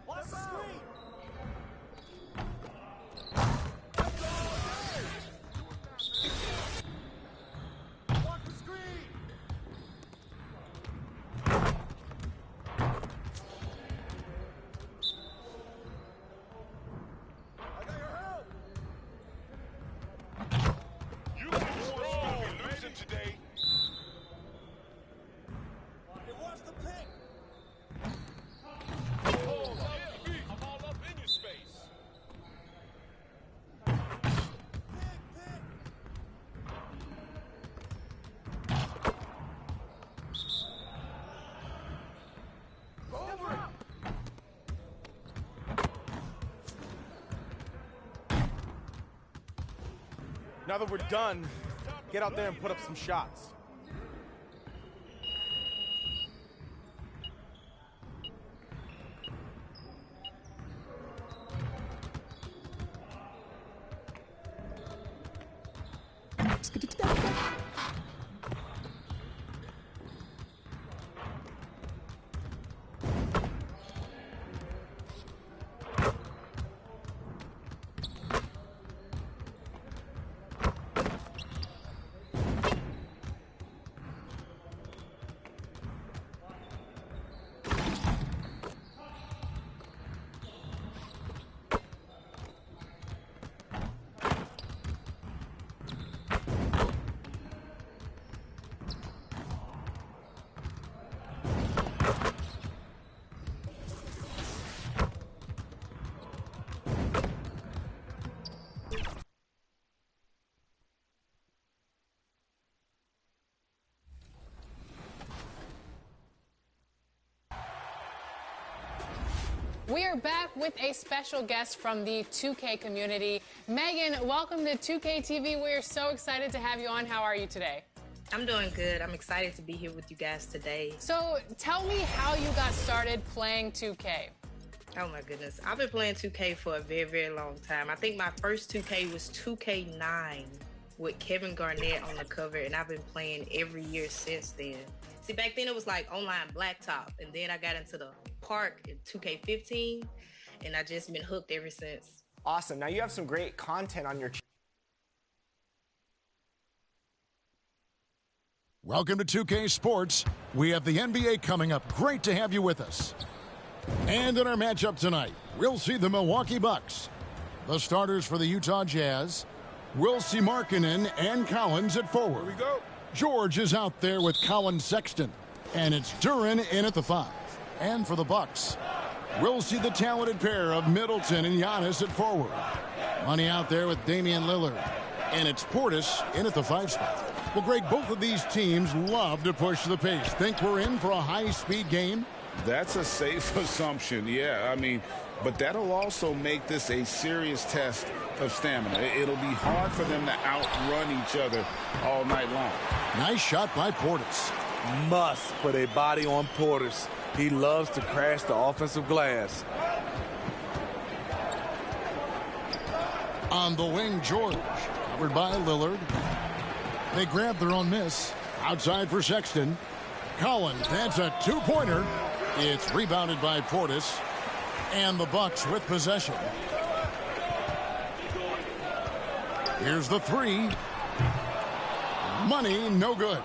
Watch the screen. Watch the screen. I got your help.
You guys strong and losing today.
Hey, watch the pick.
Oh, yeah, I'm all up in your space.
Now that we're done, get out there and put up some shots.
We are back with a special guest from the 2K community. Megan, welcome to 2K TV. We're so excited to have you on. How are you today?
I'm doing good. I'm excited to be here with you guys today.
So tell me how you got started playing 2K.
Oh my goodness. I've been playing 2K for a very, very long time. I think my first 2K was 2K9 with Kevin Garnett on the cover, and I've been playing every year since then. See, back then it was like online blacktop, and then I got into the park in 2K15, and I just been hooked ever since.
Awesome. Now you have some great content on your channel.
Welcome to 2K Sports. We have the NBA coming up. Great to have you with us. And in our matchup tonight, we'll see the Milwaukee Bucks. The starters for the Utah Jazz, we'll see Markkanen and Collins at forward.
Here we go.
George is out there with Colin Sexton. And it's Duran in at the 5. And for the Bucks, we'll see the talented pair of Middleton and Giannis at forward. Money out there with Damian Lillard. And it's Portis in at the 5 spot. Well, Greg, both of these teams love to push the pace. Think we're in for a high-speed game?
That's a safe assumption, yeah. I mean, but that'll also make this a serious test of stamina. It'll be hard for them to outrun each other all night long.
Nice shot by Portis.
Must put a body on Portis. He loves to crash the offensive glass.
On the wing, George. Covered by Lillard. They grab their own miss. Outside for Sexton. Collins, that's a 2-pointer. It's rebounded by Portis. And the Bucks with possession. Here's the 3. Money, no good.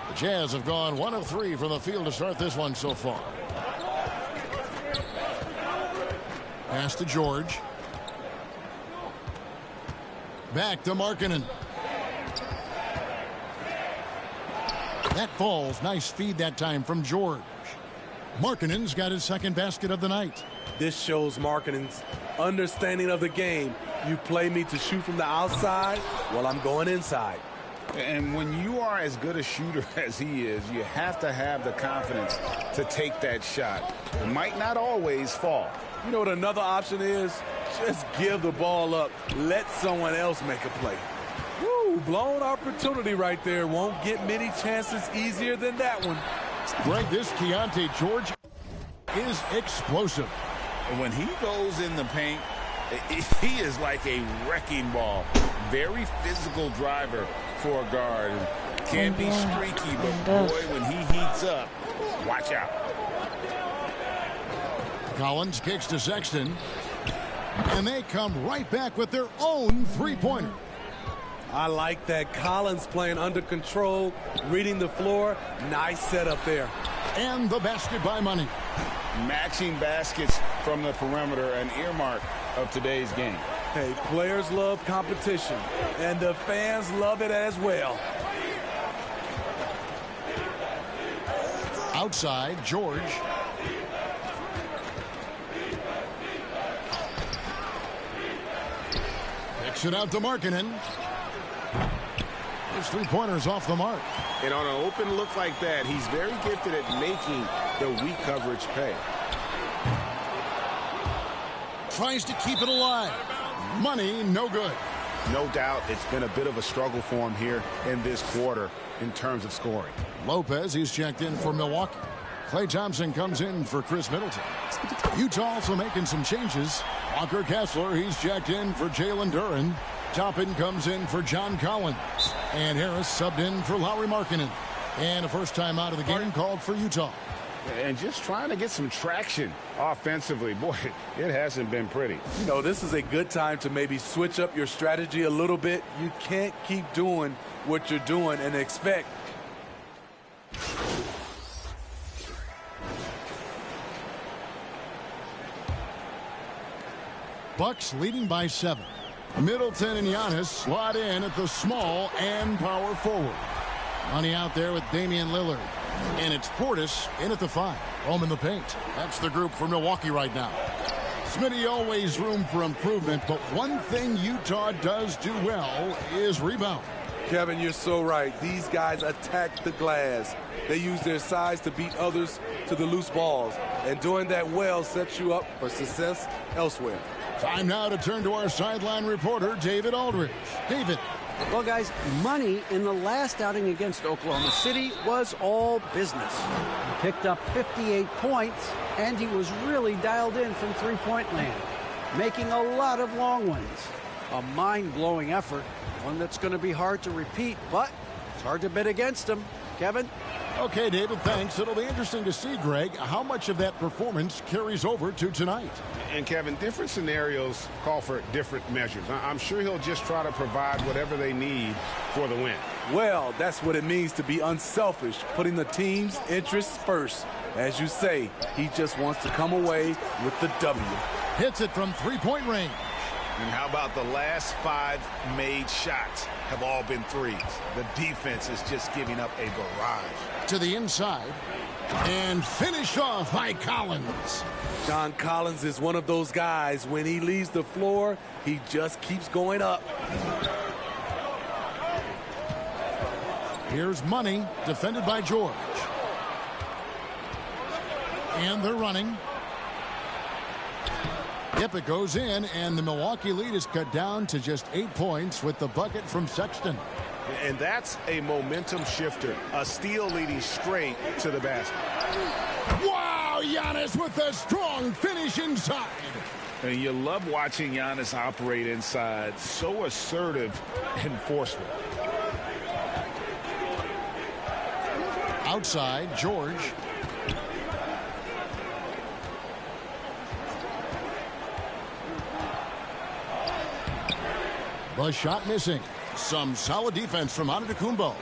The Jazz have gone 1 of 3 from the field to start this one so far. Pass to George. Back to Markkanen. That falls. Nice feed that time from George. Markkanen's got his second basket of the night.
This shows Markkanen's understanding of the game. You play me to shoot from the outside, well, I'm going inside.
And when you are as good a shooter as he is, you have to have the confidence to take that shot. It might not always fall.
You know what another option is? Just give the ball up. Let someone else make a play. Woo, blown opportunity right there. Won't get many chances easier than that one.
Greg, this Keontae George is explosive.
And when he goes in the paint, he is like a wrecking ball. Very physical driver for a guard. Can be streaky, but boy, when he heats up, watch out.
Collins kicks to Sexton. And they come right back with their own 3-pointer.
I like that. Collins playing under control, reading the floor. Nice setup there.
And the basket by Money.
Matching baskets from the perimeter, an earmark of today's game.
Hey, players love competition, and the fans love it as well.
Outside, George. Kicks it out to Markkanen. His 3-pointers off the mark.
And on an open look like that, he's very gifted at making the weak coverage pay.
Tries to keep it alive. Money, no good.
No doubt it's been a bit of a struggle for him here in this quarter in terms of scoring.
Lopez, he's checked in for Milwaukee. Klay Thompson comes in for Chris Middleton. Utah also making some changes. Walker Kessler, he's checked in for Jalen Duran. Toppin comes in for John Collins. And Harris subbed in for Lauri Markkanen. And a first time out of the game called for Utah.
And just trying to get some traction offensively. Boy, it hasn't been pretty.
You know, this is a good time to maybe switch up your strategy a little bit. You can't keep doing what you're doing and expect.
Bucks leading by 7. Middleton and Giannis slot in at the small and power forward. Money out there with Damian Lillard. And it's Portis in at the 5. Home in the paint. That's the group for Milwaukee right now. Smitty, always room for improvement, but one thing Utah does do well is rebound.
Kevin, you're so right. These guys attack the glass. They use their size to beat others to the loose balls. And doing that well sets you up for success elsewhere.
Time now to turn to our sideline reporter, David Aldridge. David.
Well, guys, Money in the last outing against Oklahoma City was all business. He picked up 58 points, and he was really dialed in from three-point land, making a lot of long ones. A mind-blowing effort, one that's going to be hard to repeat, but it's hard to bet against him. Kevin?
Okay, David, thanks. It'll be interesting to see, Greg, how much of that performance carries over to tonight.
And, Kevin, different scenarios call for different measures. I'm sure he'll just try to provide whatever they need for the win.
Well, that's what it means to be unselfish, putting the team's interests first. As you say, he just wants to come away with the W.
Hits it from three-point range.
And how about the last 5 made shots have all been threes? The defense is just giving up a barrage.
To the inside. And finished off by Collins.
John Collins is one of those guys. When he leaves the floor, he just keeps going up.
Here's Money, defended by George. And they're running. Yep, it goes in, and the Milwaukee lead is cut down to just 8 points with the bucket from Sexton.
And that's a momentum shifter. A steal leading straight to the basket.
Wow, Giannis with a strong finish inside.
And you love watching Giannis operate inside. So assertive and forceful.
Outside, George. The shot missing. Some solid defense from Antetokounmpo.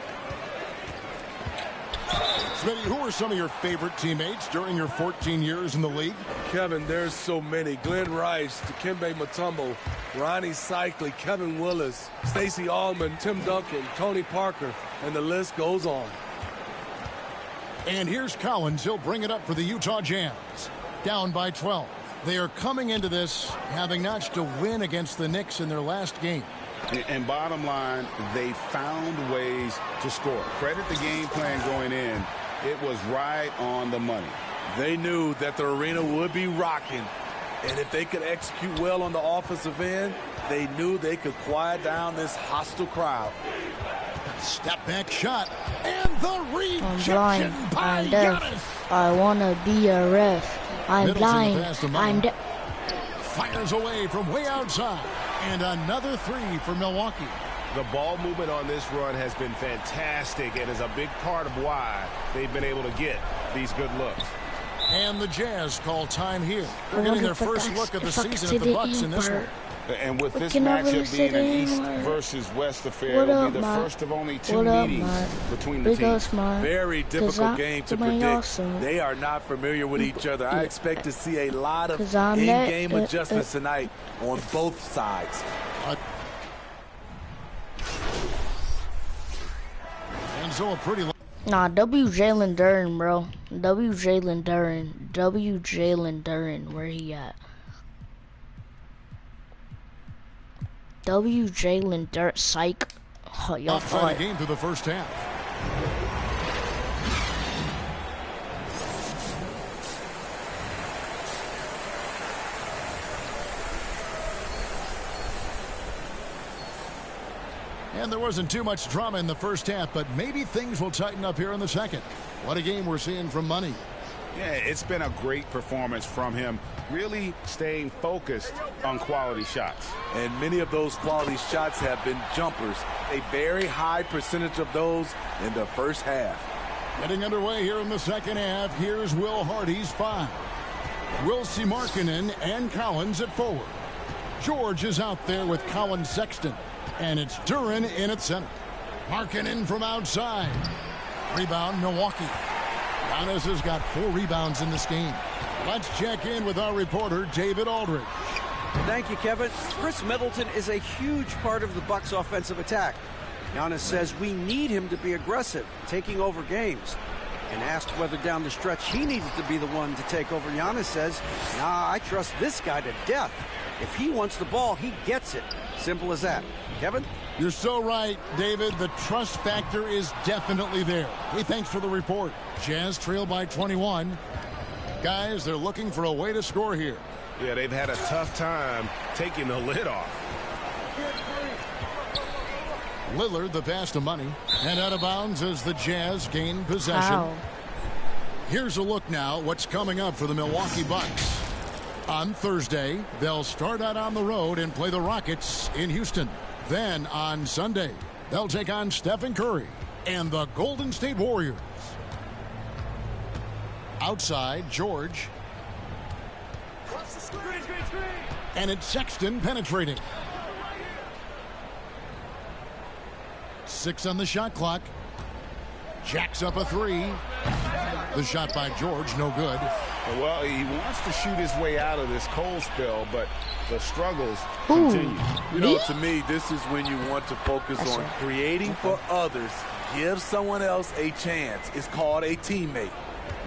Smitty, who are some of your favorite teammates during your 14 years in the league?
Kevin, there's so many. Glenn Rice, Dikembe Mutombo, Ronnie Cycli, Kevin Willis, Stacey Allman, Tim Duncan, Tony Parker, and the list goes on.
And here's Collins. He'll bring it up for the Utah Jazz. Down by 12. They are coming into this having notched a win against the Knicks in their last game.
And bottom line, they found ways to score. Credit the game plan going in. It was right on the money.
They knew that the arena would be rocking. And if they could execute well on the offensive end, they knew they could quiet down this hostile crowd.
Step back shot. And the rejection by
I'm deaf.
Giannis.
I want to be a ref. I'm
Middleton
blind. I'm deaf.
Fires away from way outside. And another 3 for Milwaukee.
The ball movement on this run has been fantastic and is a big part of why they've been able to get these good looks.
And the Jazz call time here. They're getting their first look of the season at the Bucks in this one.
And with this matchup being an East versus West affair, it'll be the first of only 2 meetings between the teams.
Very difficult game to predict. They are not familiar with each other. I expect to see a lot of in-game adjustments tonight on both sides.
And so a pretty...
Nah, W. Jalen Duren, bro. W. Jalen Duren. W. Jalen Duren. Where he at? W. Jalen Duren. Psych. Oh, y'all
outside the game through the first half. And there wasn't too much drama in the first half, but maybe things will tighten up here in the second. What a game we're seeing from Money.
Yeah, it's been a great performance from him, really staying focused on quality shots.
And many of those quality shots have been jumpers. A very high percentage of those in the first half.
Getting underway here in the second half, here's Will Hardy's 5. Wilsie Markkanen and Collins at forward. George is out there with Colin Sexton. And it's Duren in at center. Markkanen from outside. Rebound, Milwaukee. Giannis has got 4 rebounds in this game. Let's check in with our reporter, David Aldridge.
Thank you, Kevin. Chris Middleton is a huge part of the Bucks' offensive attack. Giannis says we need him to be aggressive, taking over games. And asked whether down the stretch he needed to be the one to take over, Giannis says, nah, I trust this guy to death. If he wants the ball, he gets it. Simple as that. Kevin?
You're so right, David. The trust factor is definitely there. Hey, thanks for the report. Jazz trail by 21. Guys, they're looking for a way to score here.
Yeah, they've had a tough time taking the lid off.
Lillard, the pass to Money. And out of bounds as the Jazz gain possession.
Ow.
Here's a look now what's coming up for the Milwaukee Bucks. On Thursday, they'll start out on the road and play the Rockets in Houston. Then on Sunday, they'll take on Stephen Curry and the Golden State Warriors. Outside, George. And it's Sexton penetrating. 6 on the shot clock. Jacks up a 3. The shot by George, no good.
Well, he wants to shoot his way out of this cold spell, but the struggles continue.
You know, to me, this is when you want to focus on creating for others. Give someone else a chance. It's called a teammate.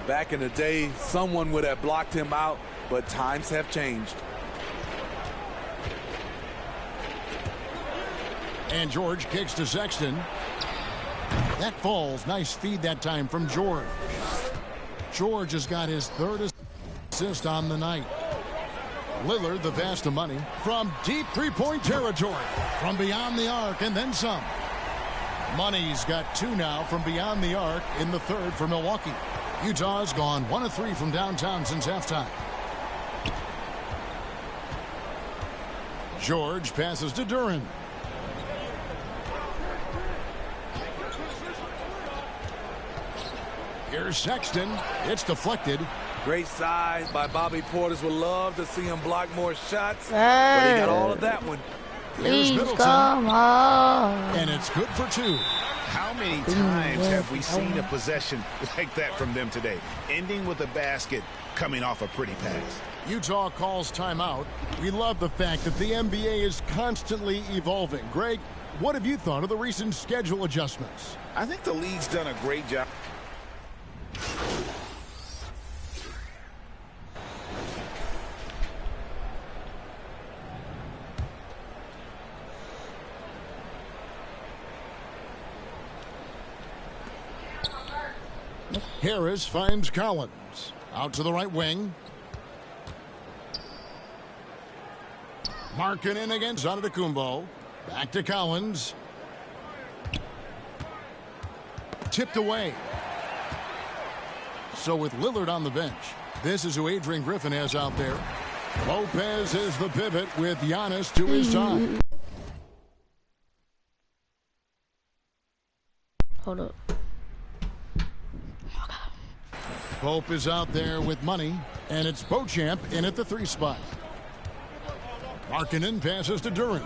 Back in the day, someone would have blocked him out, but times have changed.
And George kicks to Sexton. That falls. Nice feed that time from George. George has got his third assist on the night. Lillard, the vast of money, from deep three-point territory, from beyond the arc, and then some. Money's got 2 now from beyond the arc in the third for Milwaukee. Utah's gone 1 of 3 from downtown since halftime. George passes to Duren. Here's Sexton. It's deflected.
Great size by Bobby Portis. Would love to see him block more shots, but he got all of that one.
Here's Middleton.
Come on.
And it's good for 2.
How many times have we seen a possession like that from them today? Ending with a basket, coming off a pretty pass.
Utah calls timeout. We love the fact that the NBA is constantly evolving. Greg, what have you thought of the recent schedule adjustments?
I think the league's done a great job.
Harris finds Collins. Out to the right wing. Markkanen against Antetokounmpo. Back to Collins. Tipped away. So with Lillard on the bench, this is who Adrian Griffin has out there. Lopez is the pivot with Giannis to his side.
Hold up.
Pope is out there with money, and it's Beauchamp in at the 3 spot. Markkanen passes to Duren.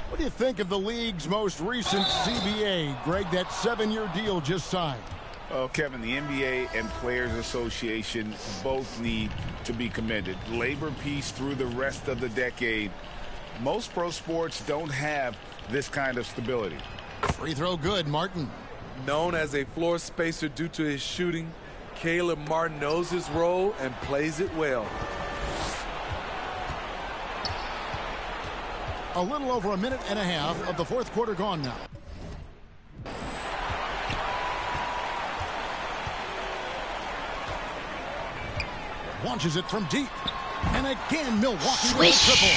What do you think of the league's most recent CBA, Greg, that 7-year deal just signed?
Oh, Kevin, the NBA and Players Association both need to be commended. Labor peace through the rest of the decade. Most pro sports don't have this kind of stability.
Free throw good, Martin.
Known as a floor spacer due to his shooting, Caleb Martin knows his role and plays it well.
A little over a minute and a half of the fourth quarter gone now. Launches it from deep. And again, Milwaukee with a triple.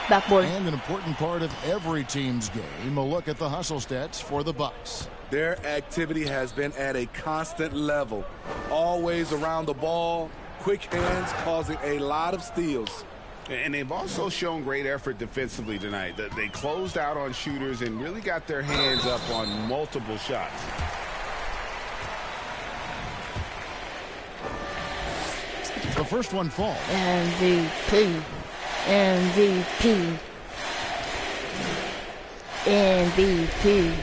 Backboard.
And an important part of every team's game, a look at the hustle stats for the Bucks.
Their activity has been at a constant level. Always around the ball, quick hands causing a lot of steals.
And they've also shown great effort defensively tonight. They closed out on shooters and really got their hands up on multiple shots.
The first one falls.
MVP. MVP. MVP.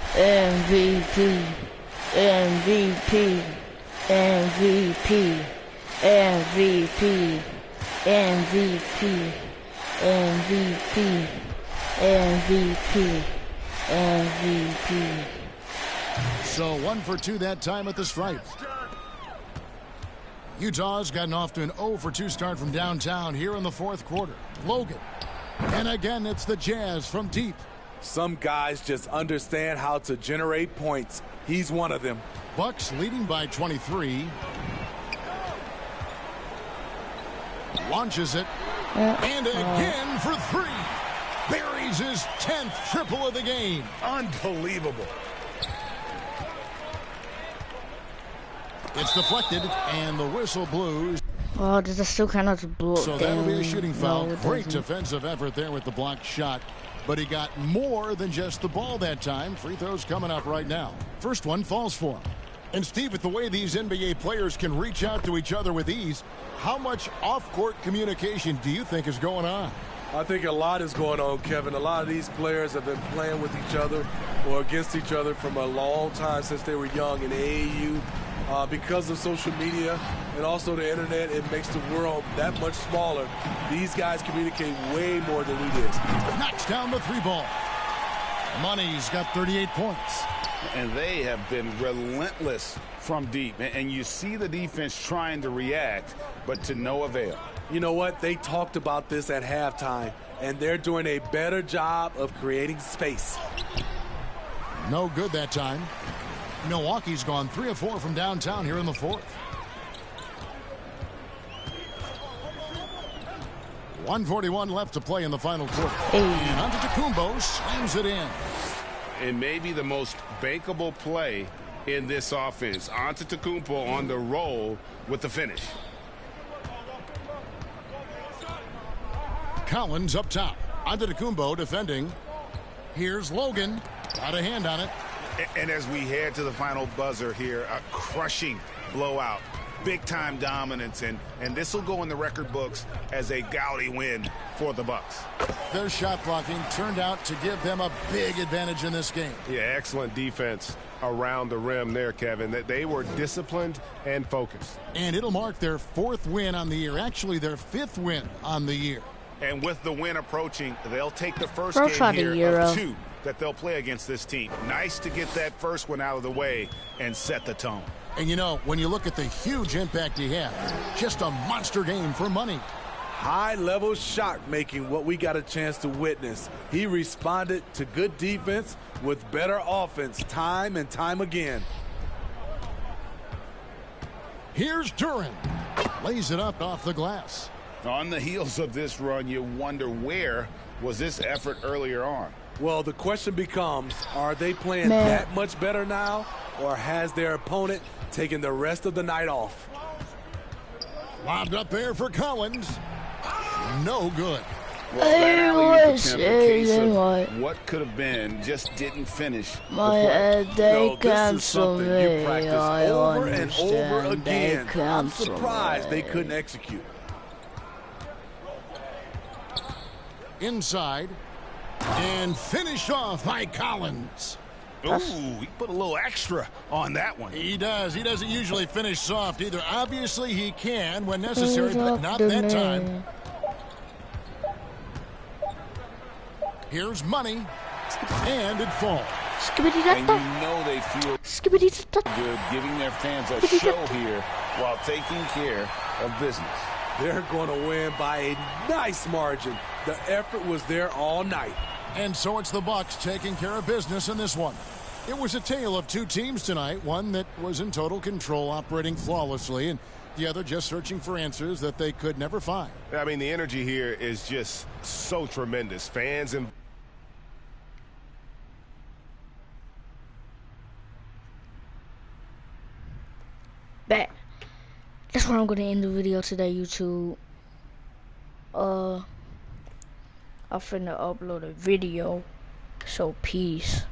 MVP. MVP. MVP. MVP. MVP. MVP. MVP. MVP.
So 1 for 2 that time at the stripe. Utah's gotten off to an 0 for 2 start from downtown here in the fourth quarter. Logan. And again, it's the Jazz from deep.
Some guys just understand how to generate points. He's one of them.
Bucks leading by 23. Launches it. And again for 3. Buries his 10th triple of the game.
Unbelievable.
It's deflected, and the whistle blows.
Oh, does it still kind of blow?
So that'll be a shooting foul.
No,
Great defensive effort there with the blocked shot. But he got more than just the ball that time. Free throws coming up right now. First one falls for him. And Steve, with the way these NBA players can reach out to each other with ease, how much off-court communication do you think is going on?
I think a lot is going on, Kevin. A lot of these players have been playing with each other or against each other from a long time since they were young in AAU. Because of social media and also the internet, it makes the world that much smaller. These guys communicate way more than we did.
Knocks down the 3 ball. Money's got 38 points.
And they have been relentless from deep. And you see the defense trying to react, but to no avail.
You know what? They talked about this at halftime, and they're doing a better job of creating space.
No good that time. Milwaukee's gone 3 of 4 from downtown here in the 4th. 1:41 left to play in the final quarter. And Antetokounmpo slams it in.
It may be the most bankable play in this offense. Antetokounmpo on the roll with the finish.
Collins up top. Antetokounmpo defending. Here's Logan. Got a hand on it.
And as we head to the final buzzer here, a crushing blowout. Big-time dominance, and this will go in the record books as a gaudy win for the Bucks.
Their shot blocking turned out to give them a big advantage in this game.
Yeah, excellent defense around the rim there, Kevin. That they were disciplined and focused.
And it'll mark their 4th win on the year, actually their 5th win on the year.
And with the win approaching, they'll take the first game here of 2 that they'll play against this team. Nice to get that first one out of the way and set the tone.
And you know, when you look at the huge impact he had, just a monster game for Money.
High-level shot making, what we got a chance to witness. He responded to good defense with better offense time and time again.
Here's Duran. Lays it up off the glass.
On the heels of this run, you wonder where was this effort earlier on?
Well, the question becomes, are they playing that much better now, or has their opponent taken the rest of the night off?
Lobbed up there for Collins. No good.
Well, that alley-oop attempt, a case of what could have been, just didn't finish.
This is something you practice over and over again. I'm surprised they couldn't execute.
Inside. And finished off by Collins.
Ooh, he put a little extra on that one.
He does. He doesn't usually finish soft either. Obviously, he can when necessary, but not that time. Here's Money. And it falls.
And you know they feel good giving their fans a show here while taking care of business.
They're going to win by a nice margin. The effort was there all night.
And so it's the Bucks taking care of business in this one. It was a tale of 2 teams tonight, one that was in total control, operating flawlessly, and the other just searching for answers that they could never find.
I mean, the energy here is just so tremendous. Fans and
But that's where I'm going to end the video today, YouTube. I'm finna upload a video. So peace.